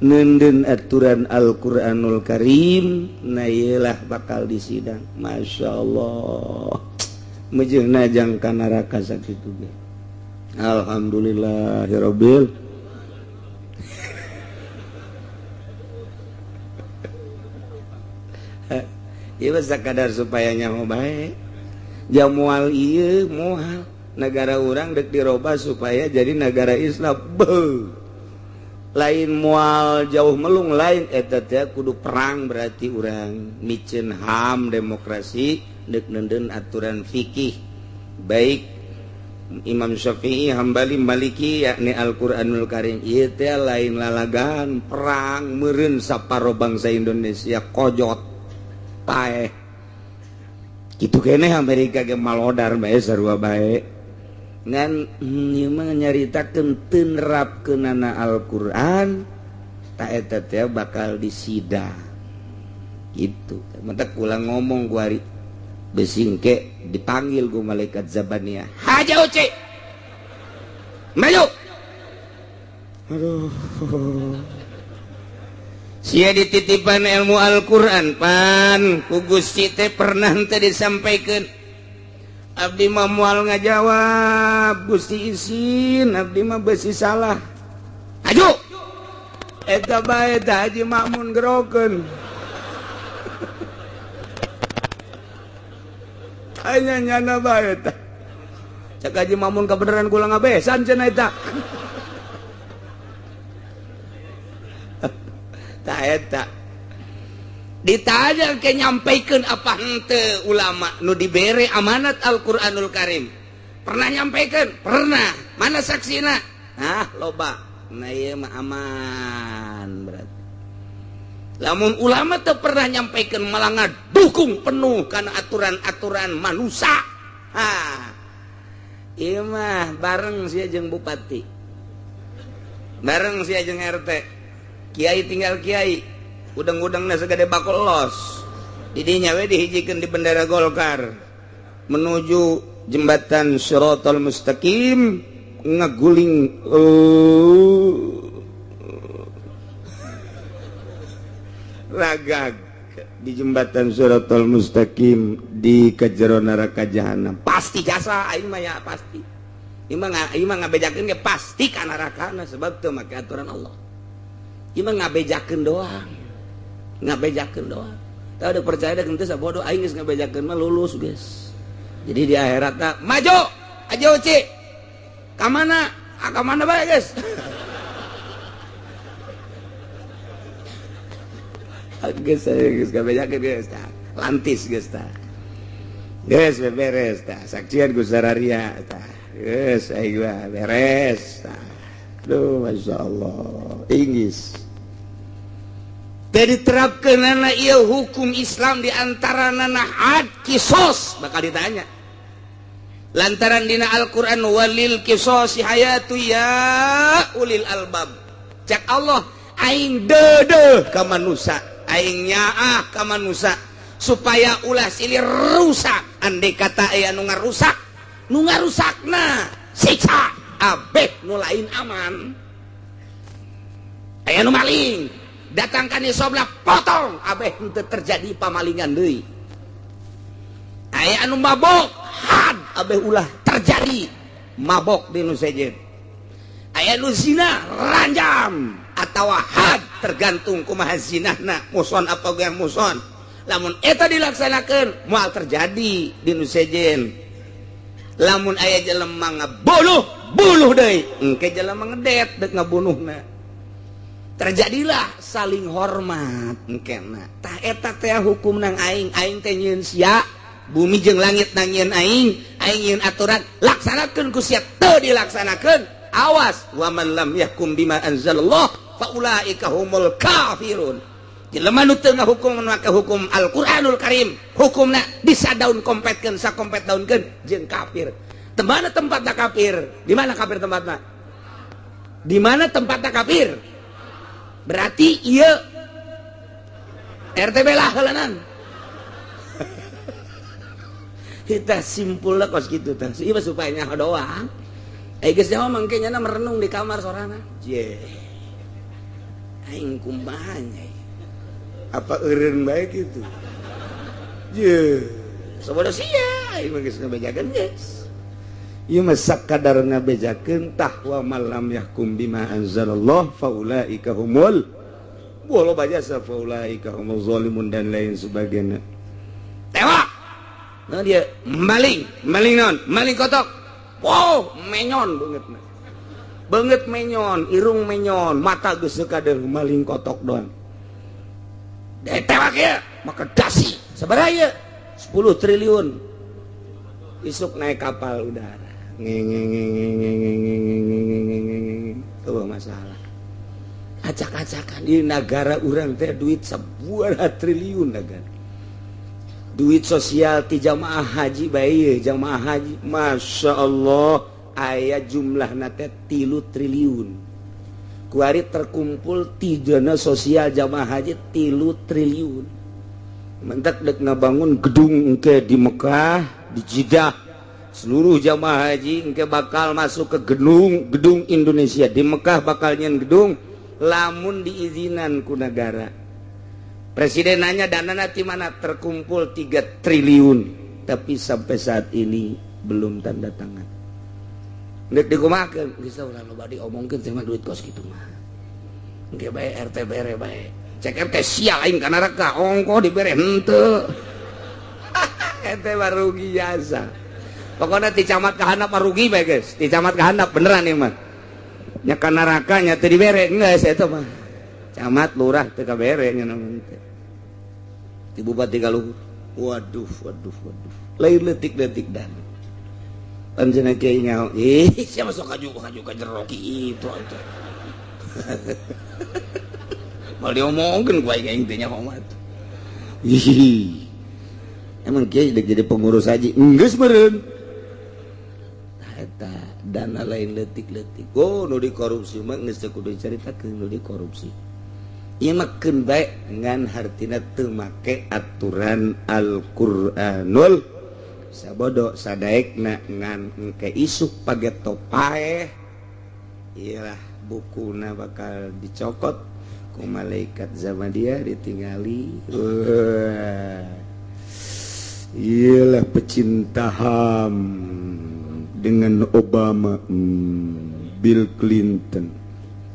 neundeun aturan Al-Qur'anul Karim na ieulah bakal disidang masyaallah mejeuna jang ka neraka sakitu ge alhamdulillahirabbil ieu sakadar supaya nyaho bae jamual ieu moal negara urang dek dirobah supaya jadi negara Islam lain moal jauh melung lain eta teh kudu perang berarti urang micen HAM demokrasi dek neundeun aturan fikih baik Imam Syafi'i Hambali Maliki yakni Al-Qur'anul Karim ieu teh lain lalagan perang meureun saparo bangsa Indonesia kojot paeh kitu keneh Amerika ge malodar bae sarua bae ngan ieu mah nyaritakeun teu nerapkeunana Al-Qur'an ta eta teh bakal disidang gitu mentek ulang ngomong ku ari besingke dipanggil ku malaikat Zabaniah haja uci maju aduh sia dititipan ilmu Al-Qur'an pan ku Gusti teh pernah teu disampaikeun Abdi mah moal ngajawab Gusti izin abdi mah besi salah aju eta bae tah Haji Makmun gerokeun hanya nyana bae tah cak Haji Makmun kabeneran kula ngabesan cenah eta tah eta ditanya ke nyampaikan apa henteu ulama nu dibere amanat Al-Qur'anul Karim pernah nyampaikan pernah mana saksina nah loba nah ieu mah aman berarti lamun ulama teu pernah nyampaikan malah ngadukung penuh kana aturan-aturan manusia ieu mah bareng sia jeung bupati bareng sia jeung RT kiai tinggal kiai udang-udangna segede bakul los didinya we dihijikeun di bendera Golkar menuju jembatan Shiratal Mustaqim ngaguling ragag di jembatan Shiratal Mustaqim di kajero neraka jahanam pasti jasa aing mah ya pasti ieu mah ngabejakeun ge pasti ka nerakana sebab teu make aturan Allah ieu mah ngabejakeun doang ngabejakeun doang. Tah udah percaya dah henteu sabodo aing geus ngabejakeun mah lulus guys. Jadi di akhirat tah maju aja uci. Ka mana? Ka mana bae guys? Geus geus ngabejakeun guys tah. Lantis guys tah. Geus beres tah. Saksian Gus Sararia tah. Geus aing beres tah. Duh masyaallah. Inggris diterapkeun ieu hukum Islam diantarana had kisos bakal ditanya lantaran dina Al-Qur'an walil kisosi hayatu ya ulil albab cak Allah aing deudeuh ka manusia aing nyaah ka manusia supaya ulah silih rusak andai kata aya nu ngarusakna siksa abeh nu lain aman aya nu maling datangkan isoblah potong abeh henteu terjadi pamalingan deui aya anu mabok had abeh ulah terjadi mabok di nu sejen aya nu zina ranjam atawa had tergantung kumaha zinahna muson apa geus muson lamun eta dilaksanakeun moal terjadi di nu sejen lamun aya jelema ngabunuh deui engke jelema ngedet deuk ngabunuhna terjadilah saling hormat engkena tah eta teh hukum nang aing teh nyieun sia bumi jeung langit nang nyieun aing nyieun aturan laksanakeun ku sia teu dilaksanakeun awas wa man lam yahkum bima anzalallah fa ulaika humul kafirun jelema nu teu ngahukum make hukum Al-Qur'anul Karim hukumna disadaun kompetkeun sakompet daunkeun jeung kafir teu mana tempatna kafir di mana kafir tempatna di mana tempatna kafir berarti iya RTB lah halanan kita simpulnya kos gitu tah iya supaya nyaho doang geus nyaho mangke nyana merenung di kamar sorana je aing kumaha nyai apa eureun bae kitu je sabodo sia aing mah geus ngabejakeun geus ieu mah sakadar ngabejakeun tah wa malam yahkum bima anzalallah faulaika humul wala bajasa faulaika humul zalimun dan lain sebagainya tewak nah dia maling naon maling kotok wow menyon banget menyon irung menyon mata geus sekadar maling kotok doang tewak ya maka dasi sabaraha ieu 10 triliun isuk naik kapal udara tuh masalah acak-acakan di negara urang teh duit 1 triliun negara duit sosial ti jamaah haji bae jamaah haji Masya Allah aya jumlahna teh 3 triliun kuari terkumpul ti dana sosial jamaah haji 3 triliun mentak dek ngabangun gedung engke di Mekah di Jeddah seluruh jamaah haji engke bakal masuk ke gedung Indonesia di Mekah bakal nyen gedung lamun diizinan ku negara presiden nanya dana nanti mana terkumpul 3 triliun tapi sampai saat ini belum tanda tangan. Dek dikumakeun geus ulah loba diomongkeun teh mah duit kos kitu mah. Engke bae RT bere bae. Cek RT sia aing ka neraka ongko dibere henteu. Ente mah rugi jasa. Pokoknya ti camat ka handap mah rugi bae geus. Ti camat ka handap beneran ieu mah. Nya ka neraka nya teu dibere geus eta mah. Camat lurah teu kabere nya namun teh. Ti bupati ka luhur. Waduh. Lain letik-letik dan. Panjenengan kiai nyaho. Sia masuk kaju ka jero kitu itu. Mal diomongkeun ku aing teh nyaho mah. Emang kiai udah jadi pengurus haji geus meureun. Eta dana lain letik-letik. Oh, nu dikorupsi mah geus teu kudu dicaritakeun nu dikorupsi. Ieu mah keun bae ngan hartina teu make aturan Al-Qur'anul sabodo sadaekna ngan engke isuk pageto paeh. Iyalah bukuna bakal dicokot ku malaikat Zamadiyah ditingali. Iyalah pecinta HAM dengan Obama, Bill Clinton,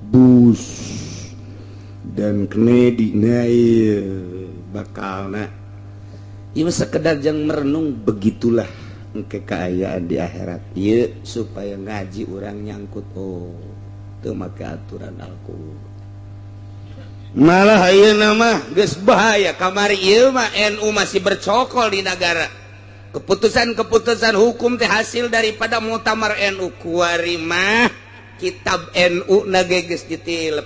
Bush dan Kennedy. Nah iya bakalna ieu sekedar jang merenung begitulah engke kaayaan di akhirat. Ieu supaya ngaji urang nyangkut teu make aturan Al-Qur'an. Malah ayeuna mah geus bahaya kamari ieu mah NU masih bercokol di negara. Keputusan-keputusan hukum teh hasil daripada muktamar NU. Kuari mah kitab NU na geus ditilep.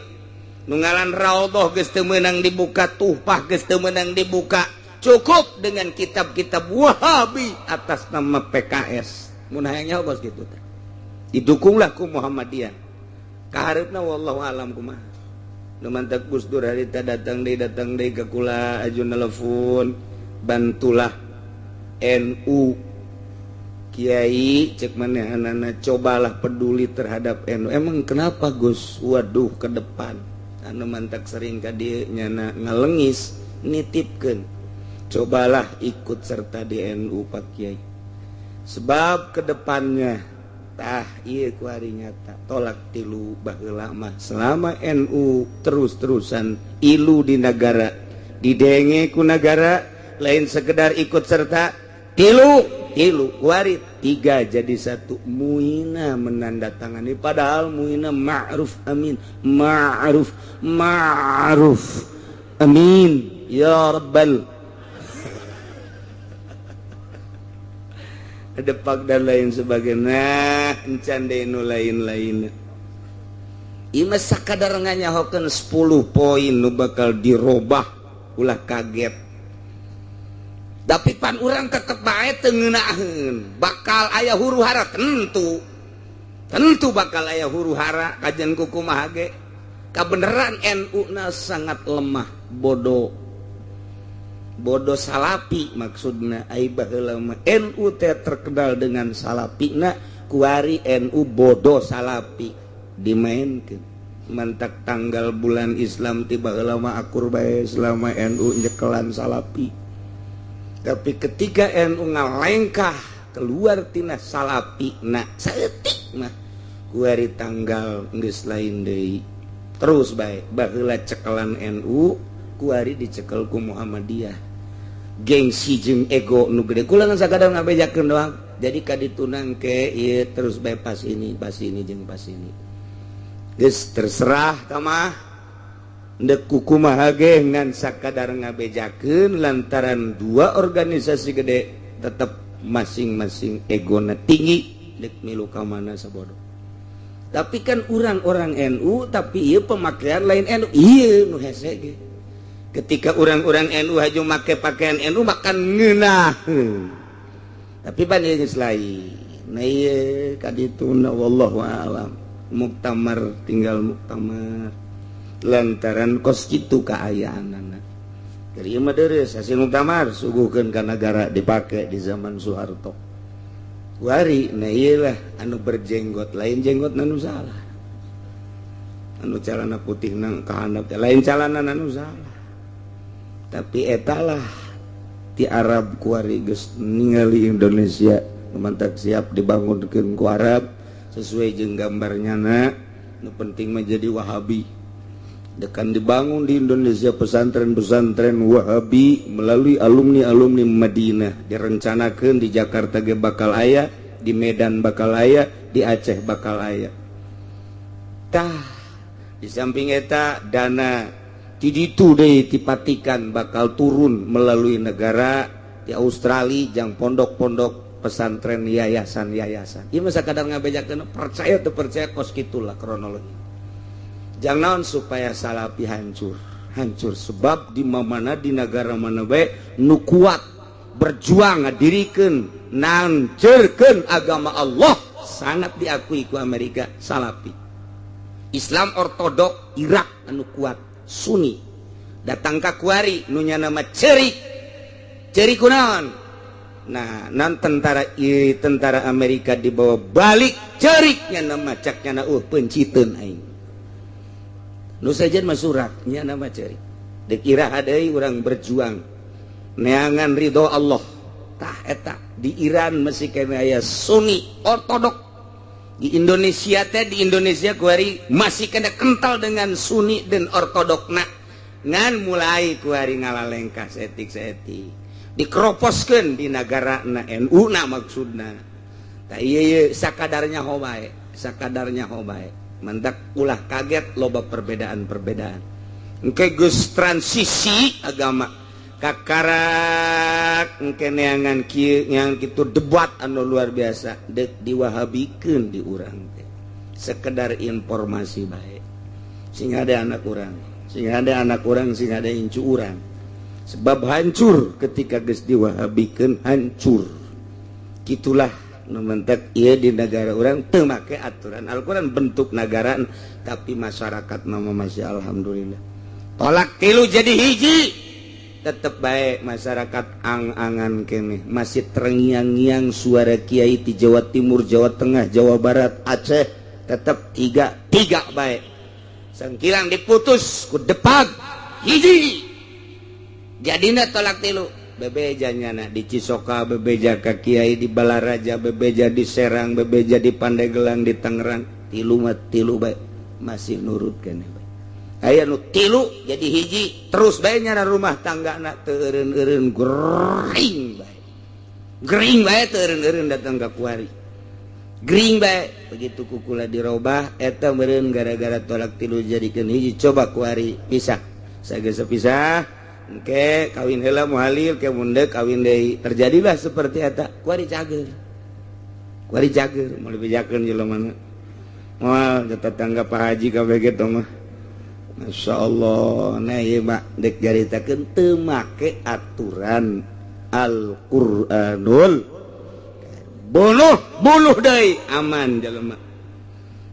Nu ngaran Raudhah geus teu meunang dibuka, Tuhfah geus teu meunang dibuka. Cukup dengan kitab-kitab Wahabi atas nama PKS. Mun hayang nyaho bos kitu teh. Didukunglah ku Muhammadiyah. Kahareupna wallahu alam kumaha. Nu mantak Gus Dur harita datang deui ka kula aju nelpon bantulah NU Kiai cek manehanana cobalah peduli terhadap NU. Emang kenapa Gus? Waduh ke depan anu mantak sering ka dieu nyana ngalengis nitipkeun cobalah ikut serta di NU Pak Kiai sebab kedepannya tah ieu ku hari nyata tolak tilu baheula mah selama NU terus-terusan ilu di negara didenge ku negara lain sekedar ikut serta tilu warit 3 jadi 1 muina menandatangani padahal muina ma'ruf amin ya rabbal depak dan lain sebagainya encan denu lain-lain ima sakadar nganyahokeun 10 poin nu bakal dirobah ulah kaget tapi pan urang tetep bae teu ngeunaheun bakal aya huru-hara tentu bakal aya huru-hara kajian kumaha ge kabeneran NU na sangat lemah bodoh salapi maksudna ai baheula mah NU teh terkenal dengan salapina kuari NU bodoh salapi dimainkeun mantak tanggal bulan Islam tiba heula mah akur bae selama NU nyekelan salapi. Tapi ketika NU ngalengkah keluar tina salapi na saeutik mah kuari tanggal geus lain deui terus bae baheula cekelan NU kuari dicekel ku Muhammadiyah gengsi jeung ego nu gede kula ngan sakadar ngabejakeun doang jadi kaditunang ke ieu terus bae pas ini jeung pas ini geus terserah kamah ndek kumaha ge ngan sakadar ngabejakeun lantaran 2 organisasi gede tetep masing-masing egona tinggi dek milu ka mana sabodo. Tapi kan orang-orang NU tapi ieu pemakaian lain NU ieu nu hese ge. Ketika orang-orang NU haju make pakaian NU makan ngeunaheun. Tapi pan ieu geus lain. Nah ieu kadituna wallahu a'lam. Muktamar tinggal muktamar. Lantaran kos kitu kaayaanana. Jadi mah deres hasil muktamar suguhkeun ka negara dipake di zaman Soeharto. Wari na ieu lah anu berjenggot lain jenggot anu salah. Anu calana putih nang kahandap lain calana anu salah. Tapi etalah ti Arab kuari geus ningali Indonesia mantap siap dibangunkeun ku Arab sesuai jeung gambarnya na. Nu penting menjadi Wahabi. Dekan dibangun di Indonesia pesantren-pesantren Wahabi melalui alumni-alumni Madinah. Direncanakeun di Jakarta ge bakal aya, di Medan bakal aya, di Aceh bakal aya. Tah di samping eta dana di ditu deui tipatikan bakal turun melalui negara di Australia jang pondok-pondok pesantren yayasan-yayasan. Ieu mah sakadar ngabejakeun percaya teu percaya kos kitulah kronologi. Jangan supaya salapi hancur sebab di mana di negara mana bae nu kuat berjuang ngadirikeun nanceurkeun agama Allah sangat diakui ku Amerika salapi. Islam ortodok Irak anu kuat Sunni datang ka kuari nu nya nama cerik kunaon. Nah nan tentara Amerika dibawa balik ceriknya nama caknya na penciteun aing. Nu sajen mah suratnya nama cerik. Dikira hadai orang berjuang neangan ridho Allah. Tah eta di Iran masih kena aya Sunni ortodok. Di Indonesia kuari masih kena kental dengan Sunni dan ortodokna. Ngan mulai kuari ngalalengkah setik dikeroposkeun di negara na NU na maksudna. Tah ieu sakadarnya hobae. Mendak ulah kaget loba perbedaan engke geus transisi agama kakarak engke neangan kieu yang kitu debat anu luar biasa dek diwahabikeun di urang teh sekedar informasi bae sing ada anak urang sing ada incu urang sebab hancur ketika geus diwahabikeun hancur gitulah mentek iya di negara orang teu make aturan Al-Quran bentuk negaraan tapi masyarakat nama masih alhamdulillah tolak tilu jadi hiji tetep baik masyarakat ang-angan kene masih terngiang-ngiang suara kiai di Jawa Timur Jawa Tengah Jawa Barat Aceh tetep tiga baik sangkirang diputus ku depag hiji jadina tolak tilu bebejanya nah di Cisoka bebeja ka Kiai di Balaraja bebeja di Serang bebeja di Pandeglang di Tangerang tilu bae masih nurut kene bae aya nu tilu jadi hiji terus bae nyana rumah tanggana teu eureun-eureun gering bae teu eureun-eureun datang ka kuari gering bae begitu kukula dirobah eta meureun gara-gara tolak tilu jadikeun hiji coba kuari pisah sageus pisah engke kawin heula muhalil ke mundek kawin deui terjadilah seperti eta kuari cager mau dibejakeun jelemana moal tetangga Pak Haji kabeh kitu mah masyaallah nah ieu mah dek jaritakeun teu make aturan Al-Qur'anul bunuh deui aman jelema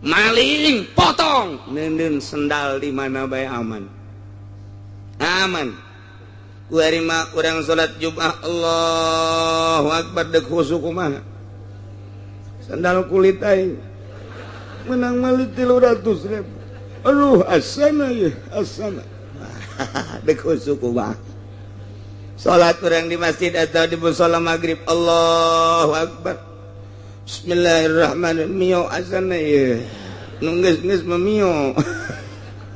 maling potong neundeun sendal di mana bae aman kuari mah urang salat Jumat Allahu Akbar dek khusuk kumaha sandal kulit aing menang mali 300.000 aduh asana dek khusuk kumaha salat urang di masjid atau di musala maghrib Allahu Akbar bismillahirrahmanirrahim mio asana ye nu geus memio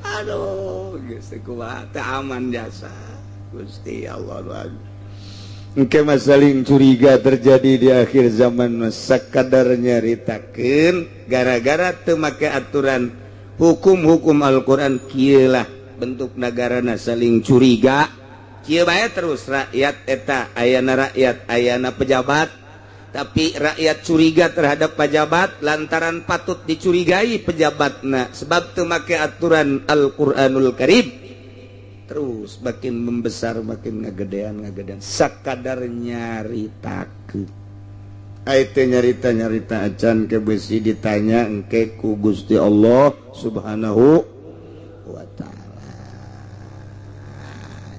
aduh geus kumaha teu aman jasa Gusti Allah. Engke mas saling curiga terjadi di akhir zaman sakadar nyaritakeun gara-gara teu make aturan hukum-hukum Al-Qur'an kieu lah bentuk nagarana saling curiga kieu bae terus rakyat eta ayana rakyat ayana pejabat tapi rakyat curiga terhadap pejabat lantaran patut dicurigai pejabatna sebab teu make aturan Al-Qur'anul Karim terus makin membesar makin ngagedean sakadar nyaritakeun aite nyarita acan ke besi ditanya engke ku Gusti Allah Subhanahu wa taala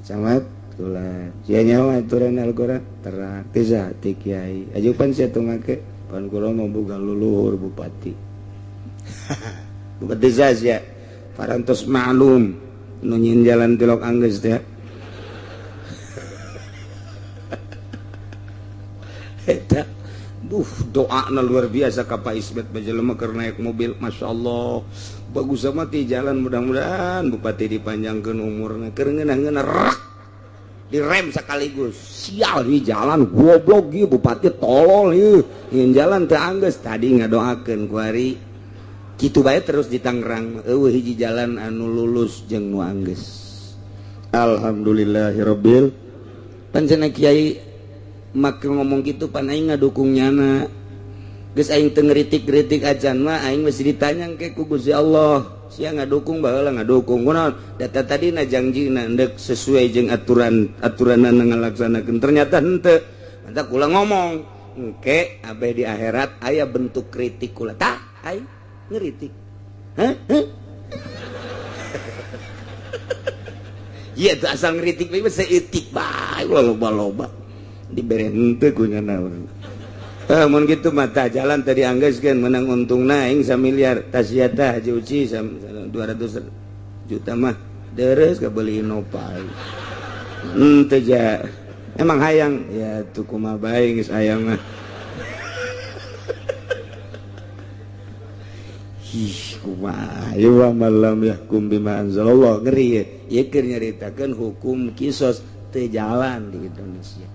camat kula sia nyawa aturan Al-Qur'an terang tisa ti kiai ajupan sia teu make pan kula mau boga luluhur bupati bupati sia parantos maklum nunyin jalan Tilok Angges teh eta doa luar biasa ka Pak Ismet bajelema keur naik mobil, Masya Allah bagus sama ti jalan, mudah-mudahan Bupati dipanjangkeun umurna keur ngeunah-ngeunah rak direm sekaligus. Sial di jalan goblok ieu Bupati tolol ieu. Ngeun jalan teu anggeus tadi ngadoakeun ku ari. Kitu bae terus di Tangerang eueuh hiji jalan anu lulus jeung nu anggeus. Alhamdulillahirabbil pancena kiai make ngomong gitu pan aing ngadukung nyana. Geus aing teu ngeritik-ngeritik acan mah aing mesti ditanya ke ku Gusti Allah. Sia ngadukung baheula ngadukung. Kunaon? Data tadi na janjina endek sesuai jeung aturanna ngalaksanakeun. Ternyata henteu. Manta kula ngomong, engke abeh di akhirat aya bentuk kritik kula. Tah aing ngeritik. Hah? Iya tuh asal ngeritik bae seutik bae loba-loba. Dibere henteu ku nyana urang. Mun kitu mata jalan tadi anggeuskeun menang untung naing 1 miliar tasiata Haji Uci 200 juta mah deres kabeli Innova. Teu ja. Emang hayang ya tuh kumaha bae geus hayang mah. Kumaha ya malam yahkum bima anzalallah ngeri ya. Ieu keur nyaritakeun hukum kisos teu jalan di Indonesia.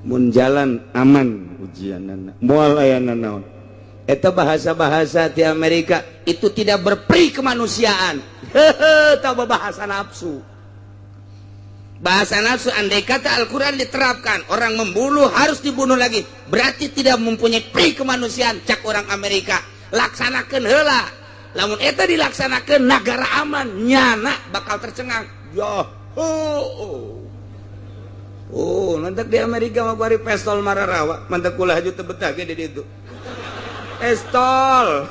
Mun jalan aman ujianana moal ayana naon eta bahasa-bahasa di Amerika itu tidak berperi kemanusiaan. Tah bahasa nafsu, bahasa nafsu. Andai kata Al-Quran diterapkan orang membunuh harus dibunuh lagi, berarti tidak mempunyai peri kemanusiaan. Cak orang Amerika laksanakeun heula, lamun eta dilaksanakeun negara aman nyana bakal tercengang ya. Nanti di Amerika mau bari pistol mararawa, mantak kula haju teu betah ge di ditu. Pistol.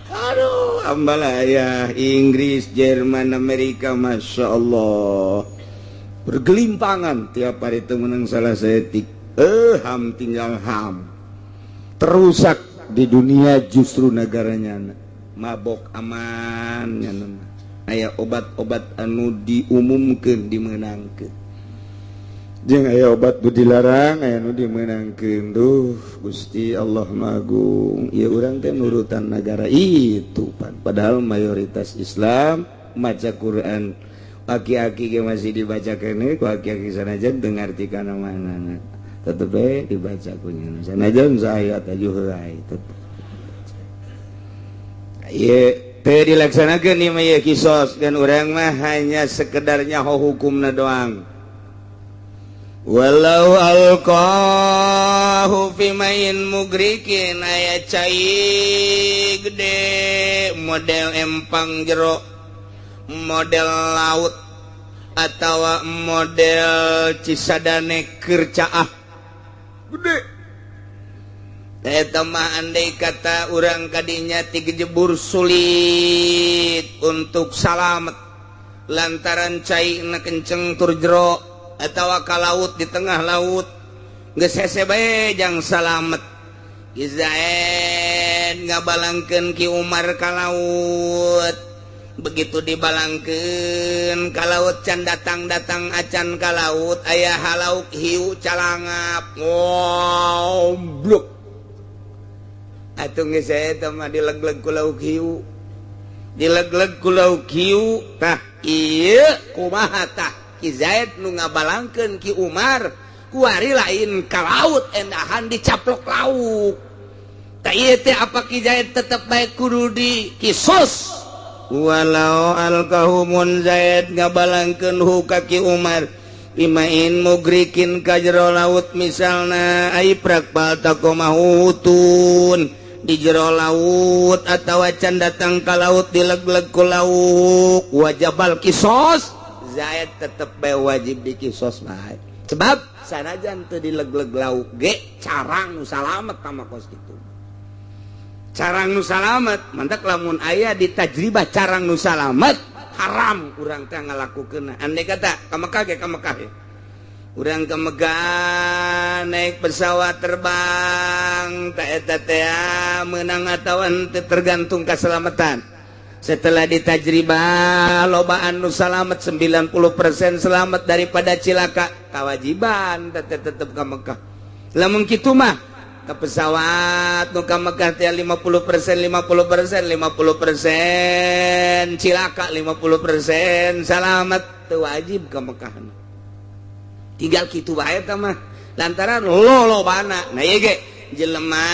Aduh, ambalaya Inggris, Jerman, Amerika, Masya Allah. Bergelimpangan tiap hari itu menang salah setik. Ham tinggal ham. Terusak di dunia justru negaranya. Mabok aman nyana. Aya obat-obat anu diumumkeun dimeunangkeun. Jeung aya obat nu dilarang aya nu dimeunangkeun. Duh Gusti Allah Magung, ieu urang teh nurutan negara itu padahal mayoritas Islam maca Quran. Aki-aki ge masih dibacakeun ku aki-aki sanajan teu ngarti kana maknana. Tetep we dibaca ku nya. Sanajan saayat ajuheurai tetep. Ieu teu dilaksanakeun ieu mah kisos dan urang mah hanya sekedarnya hukumna doang. Walau alqahu fi main mugrikin aya cai gede model empang jero model laut atawa model Cisadane keur caah gede. Eta mah andai kata urang kadinya tigejebur sulit untuk salamet lantaran caina kenceng tur jero atawa ka laut di tengah laut geus hese bae jang salamet. Izaen ngabalangkeun Ki Umar ka laut, begitu dibalangkeun ka laut can datang-datang acan ka laut aya halauk hiu calangap ngoblok. Atuh geus eta mah dilegleg ku lauk hiu, dilegleg ku lauk hiu. Tah ieu kumaha tah Ki Zaid nu ngabalangkeun Ki Umar kuari lain ka laut endahan dicaplok lauk. Tah ieu teh apa Ki Zaid tetep bae kudu dikisos. Walau alkahumun Zaid ngabalangkeun hu ka Ki Umar bimain mugrikin ka jero laut misalna ai prakpal takomahutun di jero laut atawa can datang ka laut dilegleg ku lauk wajabal kisos. Zaid tetep bae wajib dikisos bae. Sebab sanajan teu dilegleg lauk ge carang nu salamet tama kos kitu. Carang nu salamet mantak lamun aya di tajribah carang nu salamet haram urang teh ngalakukeun. Andai kata ka Mekah ge ka Mekah ya. Urang ka Mekah naik pesawat terbang ta eta teh meunang atawa teu tergantung kaselamatan. Setelah ditajribah lobaan nu salamet 90% selamat daripada cilaka, kewajiban tetep ka Mekah. lamun kitu mah ke pesawat nu ka Mekah teh 50% cilaka 50% selamat teu wajib ka Mekah tinggal kitu wae tah mah lantaran lolobana nah ieu ge jelema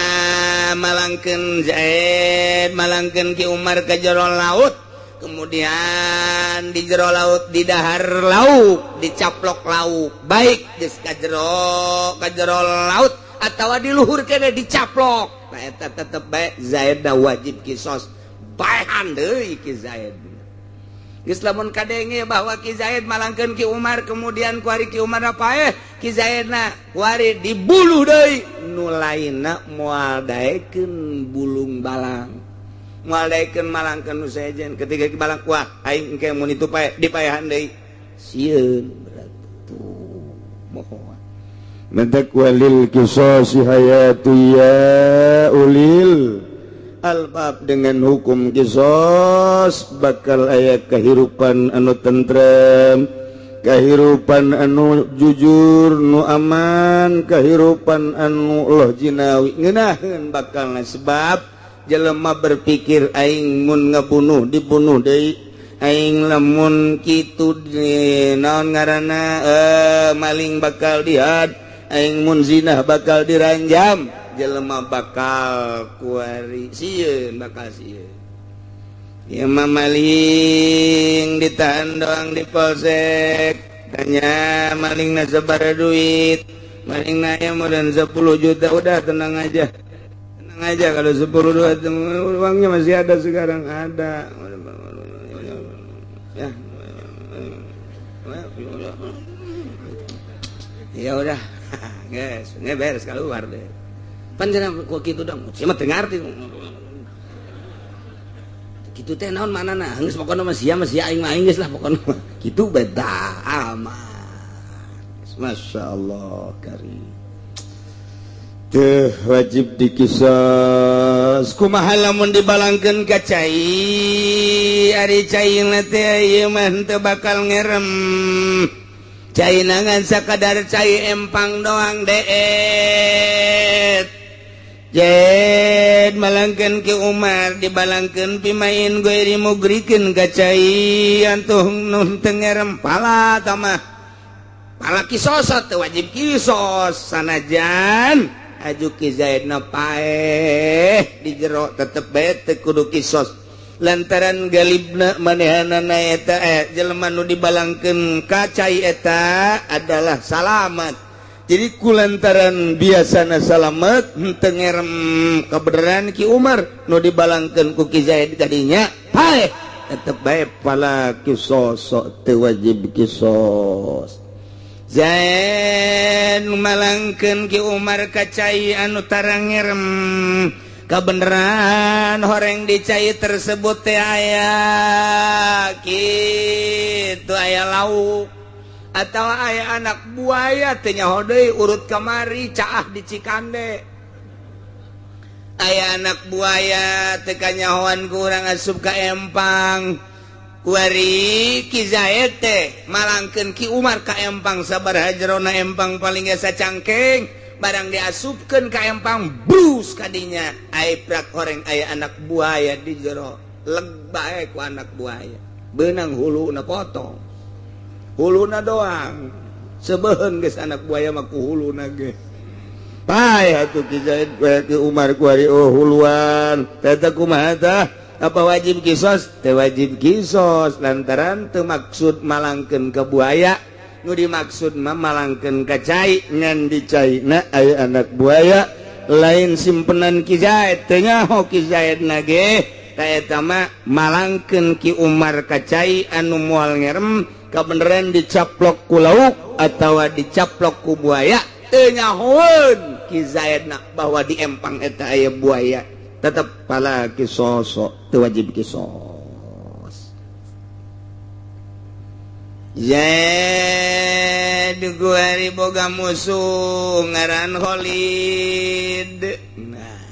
malangkeun Zaid malangkeun Ki Umar ka jero laut kemudian di jero laut di dahar lauk dicaplok lauk baik geus ka jero laut atawa di luhur kene dicaplok nah eta tetep bae Zaid da wajib kisos baehan deui Ki Zaid geus lamun kadenge bahwa Ki Zaid malangkeun Ki Umar kemudian ku ari Ki Umar apa Ki Zaidna ku ari dibuluh deui nu lainna moal daekeun bulung balang moal daekeun malangkeun nu sejen ketika ki balang wah aing engke mun itu pae dipaehan deui sieun beratu mohon mentak walil qisasi hayatu ya ulil albab dengan hukum qisas bakal aya kehidupan anu tentrem kehidupan anu jujur nu aman kehidupan anu Allah jinawi ngeunaheun bakalna sebab jelema berpikir aing mun ngabunuh dibunuh deui aing lamun kitu naon ngaranna maling bakal dihad aing mun zinah bakal diranjam jelema bakal kuari sieun bakal sieun ieu mah maling ditahan doang di polsek tanya malingna sabaraha duit malingna aya modeun 10 juta udah tenang aja kalau 10 duit uangnya masih ada sekarang ada ya udah guys beres keluar deh panjenengan kok kitu dong sia mah teu ngarti kitu teh naon manana geus pokona mah sia aing mah geus lah pokona kitu beda aman masyaallah karim teh wajib dikisas kumaha lamun dibalangkeun ka cai ari caina teh ieu mah teu bakal ngerem caina ngan sakadar cai empang doang deet Jed malangkeun Ki Umar dibalangkeun pimain goiri mugrikeun ka cai antuh nun teu ngerem pala tamah pala kisos teu wajib kisos sanajan aju Ki Zaidna paeh di jero tetep bae teu kudu kisos lantaran galibna manehanana eta jelema nu dibalangkeun ka cai eta adalah salamet jadi kulantaran biasana salamet henteu ngerem kabeneran Ki Umar nu dibalangkeun ku Ki Zaid tadinya paeh tetep bae pala kisos teu wajib kisos Zaid malangkeun Ki Umar ka cai anu tarang ngerem kabeneran horeng di cai tersebut teh aya kitu aya lauk atau aya anak buaya teh nyaho deui urut kamari caah di Cikande aya anak buaya teh kanyahoan ku urang asup ka empang kuari Ki Zaid teh malangkeun Ki Umar ka empang sabaraha jerona empang paling biasa cangkeng barang diasupkeun ka empang brus kadinya aiprak horeng aya anak buaya di jero leg bae ku anak buaya beunang huluna potong huluna doang sebeuheun geus anak buaya mah ku huluna ge pae atuh Ki Zaid Ki Umar kuari huluan eta kumaha tah apa wajib kisos teu wajib kisos lantaran teu maksud malangkeun ka buaya nu dimaksud mah malangkeun ka cai ngan di caina aya anak buaya lain simpenan Ki Zaid teu nyaho Ki Zaidna ge ta eta mah malangkeun Ki Umar ka cai anu moal ngerem kabeneran dicaplok ku lauk atawa dicaplok ku buaya teu nyahoeun Ki Zaidna bahwa di empang eta aya buaya tetep pala kisos teu wajib kisos Zaid guari boga musuh ngaran Khalid nah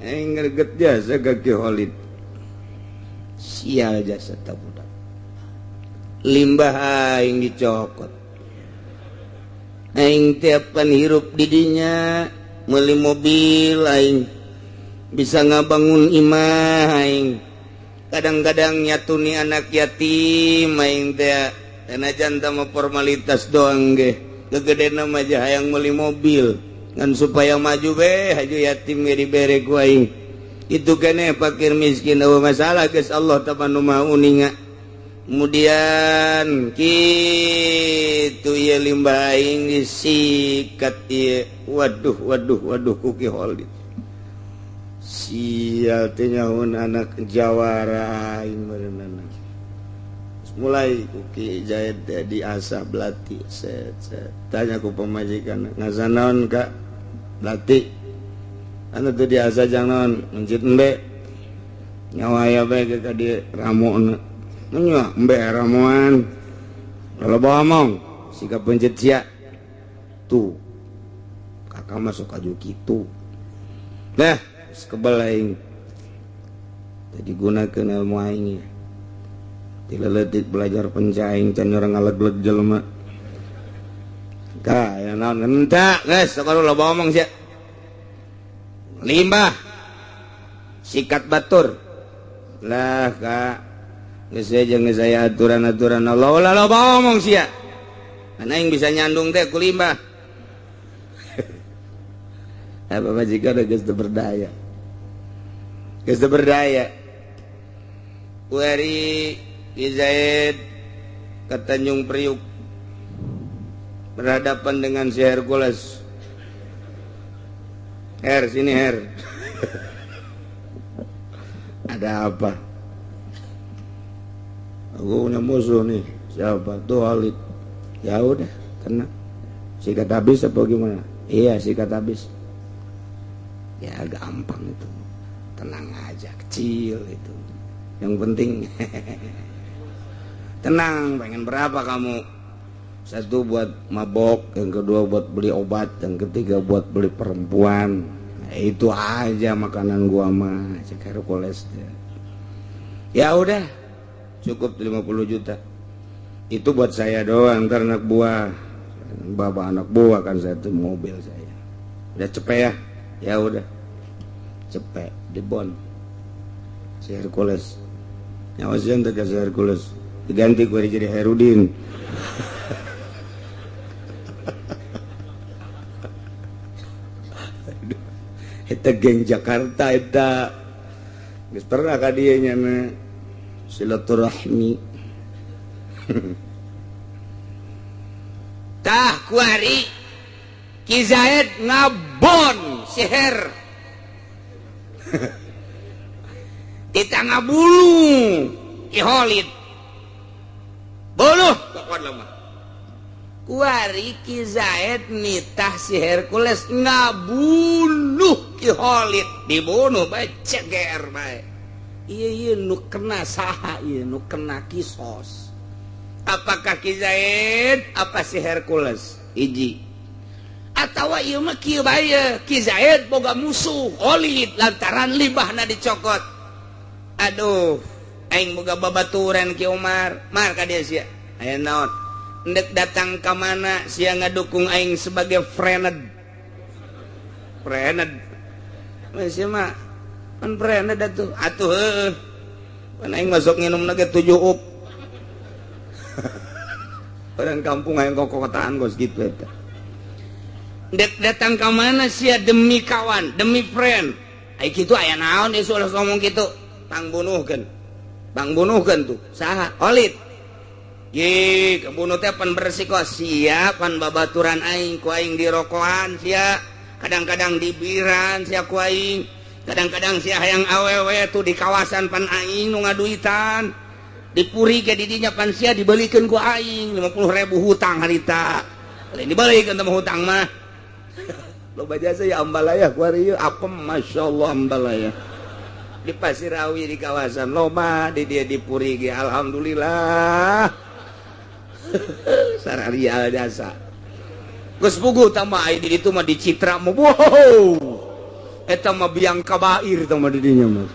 aing greget jasa ka Ki Khalid sial jasa ta budak limbah aing dicokot aing tiapan hirup didinya meuli mobil aing bisa ngabangun imah aing kadang-kadang nyatuni anak yatim aing teh enajan tama formalitas doang ge gegedena mah hayang meuli mobil ngan supaya maju be haju yatim ge dibere ku aing itu keneh fakir miskin eueuh masalah geus Allah tabanu mah uninga kemudian kitu ieu limbah aing disikat ieu waduh kuki Holid sial teh nyahoun anak jawara aing meureunana mulai kuki jahit diasah belati set tanya ku pamajikan ngazanaon Kak belati anu teh diasah jang naon mencit embe nyawa aya bae ka dieu ramona nya embe ramuan loba omong sikap pencet sia tuh kakak masuk aju kitu nah kebal aing jadi gunakeun ilmu aing tileletik belajar pencaing can orang ngaleg-leg jelema ka ya naon entak geus sok loba omong sia limbah sikat batur lah Kak geus jeung saya aturan-aturan Allah ulah loba omong sia ana aing bisa nyandung teh ku limbah apa majikan geus teu berdaya Wari Zaid ke Tanjung Priuk berhadapan dengan si Hercules. Sini ada apa? Aku punya musuh nih. Siapa? Tuh Khalid. Ya udah, tenang. Sikat habis apa gimana? Iya, sikat habis. Ya gampang itu. Tenang aja, kecil itu. Yang penting tenang. Pengen berapa kamu? Satu buat mabok, yang kedua buat beli obat, yang ketiga buat beli perempuan. Nah, itu aja makanan gua mah, cek Hercules. Ya udah, cukup 50 juta. Itu buat saya doang, ntar anak buah. Bapak anak buah kan saya tuh mobil saya. Udah cepet ya? Ya udah. Cepet di Bon. Si Hercules. Nyawasin tuh ke si Hercules. Diganti gue jadi Herudin. Eta geng Jakarta eta geus pernah ka dieu nya silaturahmi. Tah kuari Ki Zaid ngabon siher. Kita ngabulu Ki Khalid. Boluh pokokna mah. Kuari Ki Zaid nitah si Hercules ngabunuh Ki Khalid, dibunuh bae ceger bae. Ieu nu kena saha ieu nu kena kisos. Apakah Ki Zaid apa si Hercules? Hiji. Atawa ieu mah kieu bae Ki Zaid boga musuh Khalid lantaran libahna dicokot. Aduh, aing boga babaturan Ki Umar. Mar ka dieu sia. Aya naon? Ndek datang ke mana sia ngadukung aing sebagai friend masih mah kan friend atuh heuh pan aing masuk nginum lagi 7 up orang kampung aing kokotaan gos gitu eta ndek datang ke mana sia demi kawan demi friend ai kitu aya naon ieu ulah ngomong kitu pangbunuhkeun tuh saha Khalid. Ye, kebunuh teh pan bersiko sia pan babaturan aing ku aing di rokokan sia, kadang-kadang di biran sia ku aing, kadang-kadang sia hayang awewe tuh di kawasan pan aing nu ngaduitan. Dipuri ke didinya pan sia dibelikeun ku aing 50.000 hutang harita. Lain dibelikeun teh hutang mah. Loba jasa ya ambalaya ku ari ieu apem masyaallah ambalaya. Di Pasirawi di kawasan loba di dia dipuri ge alhamdulillah. Sararial jasa geus puguh tambah aya di ditu mah dicitra mah wow eta mah biang kabair tah mah di dinya mah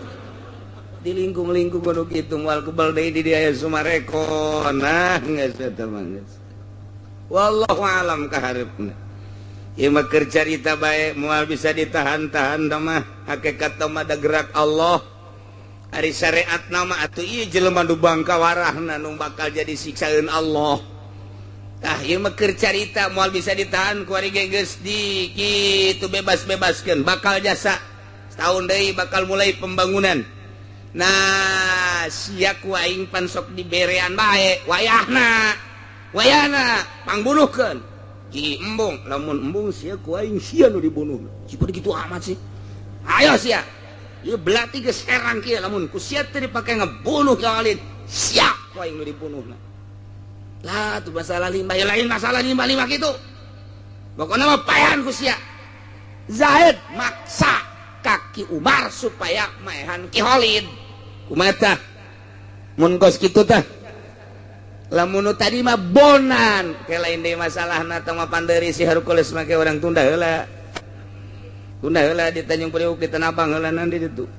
dilingkung-lingkung kudu kitu moal kebal deui di dieu aya Sumarekon nah geus eta mah geus wallahu alam kaharepna. Ieu mah keur carita bae moal bisa ditahan-tahan da mah hakikat mah da gerak Allah. Ari syariat nama atuh ieu jelema nu bangka warahna nu bakal jadi siksaeun Allah. Tah ieu mah keur carita moal bisa ditahan ku ari geus di kitu bebas-bebaskeun bakal jasa setahun deui bakal mulai pembangunan. Nah sia ku aing pan sok diberean bae wayahna pangbunuhkeun ji embung lamun embung sia ku aing sia nu dibunuh cipa kitu amat sih ayo sia ieu belati geus herang kieu lamun ku sia teh dipake ngabunuh ka Walid sia ku aing nu dibunuhna lah tu masalah limbah lain masalah limbah kitu pokona mah paehan ku sia Zaid maksa kaki Umar supaya maehan ki Khalid kumaha mun kos kitu tah lamun tadi mah bonan ke lain deui masalahna teh mah panderi si Hercules make orang tunda heula di Tanjung Priok di Tanah Abang heula nanti ditu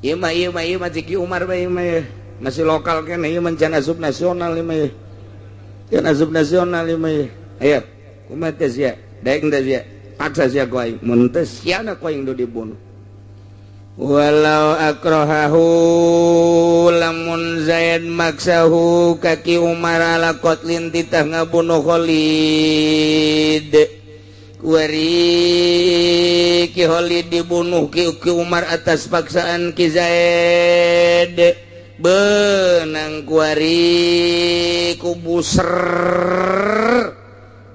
ieu mah Ciki Umar bae mah masih lokal kene ieu mah can asup nasional ieu mah can asup nasional ieu mah aya kumaha teh sia daek teh sia paksa sia ku aing mun teh sia na ku aing do dibunuh walau akrahahu lamun Zaid maksahu kaki Umar ala kotlin titah ngabunuh Khalid kuari ki Khalid dibunuh ki Umar atas paksaan ki Zaid benang kuari kubuser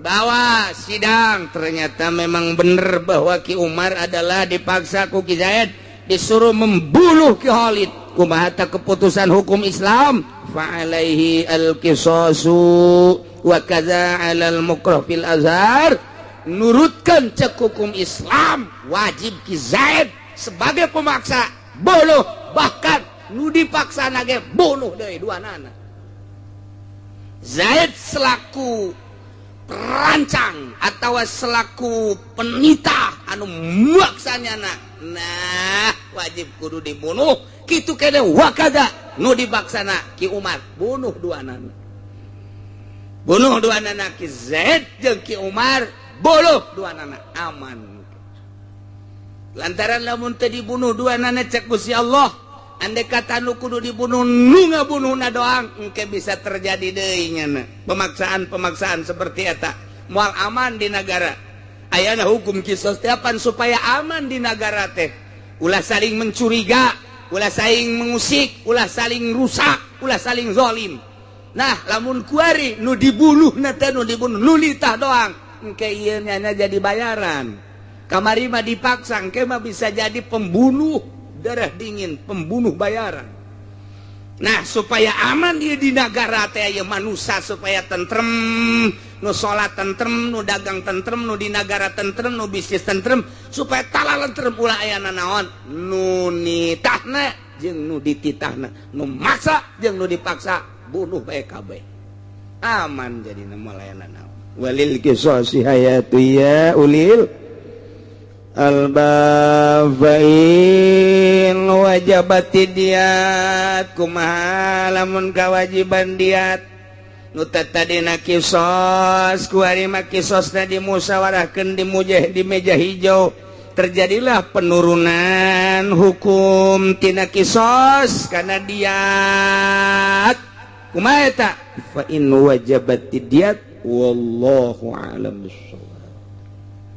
bawa sidang ternyata memang benar bahwa ki Umar adalah dipaksa ku ki Zaid disuruh membunuh ki Khalid kumaha keputusan hukum Islam fa alaihi al-qisasu wa kadza 'alal mukrah fil azhar nurutkan cek hukum Islam wajib ki Zaid sebagai pemaksa bunuh bahkan nu dipaksana ge bunuh deui duanana Zaid selaku perancang atau selaku penitah anu maksanyana nah wajib kudu dibunuh kitu kene wakada nu dibaksana ki Umar bunuh duanana ki Zaid jeung ki Umar bunuh duanana aman lantaran lamun teu dibunuh duanana cek Gusti Allah andai kata nu kudu dibunuh nu ngabunuhna doang engke bisa terjadi deui nya pemaksaan seperti eta moal aman di negara ayana hukum kisos teh supaya aman di negara teh ulah saling mencuriga ulah saling mengusik ulah saling rusak ulah saling zalim nah lamun kuari nu dibunuh teh nu litah doang engke ieu nya jadi bayaran kamari mah dipaksa engke mah bisa jadi pembunuh darah dingin pembunuh bayaran nah supaya aman di negara teh aya manusia supaya tentrem nu salat tentrem nu dagang tentrem nu di negara tentrem nu bisnis tentrem supaya talalan tentrem ulah aya naon nu nitahna jeung nu dititahna nu maksa jeung nu dipaksa bunuh bae kabeh aman jadi nama layanan naon walil qisasi hayatu ya ulil al-bafain wajabati diat kumaha lamun kawajiban diat nu tadina kisos kuari mah kisosna dimusyawarahkeun di meja hijau terjadilah penurunan hukum tina kisos kana diat kumaha eta fa in wajabati diat wallahu a'lam bissawab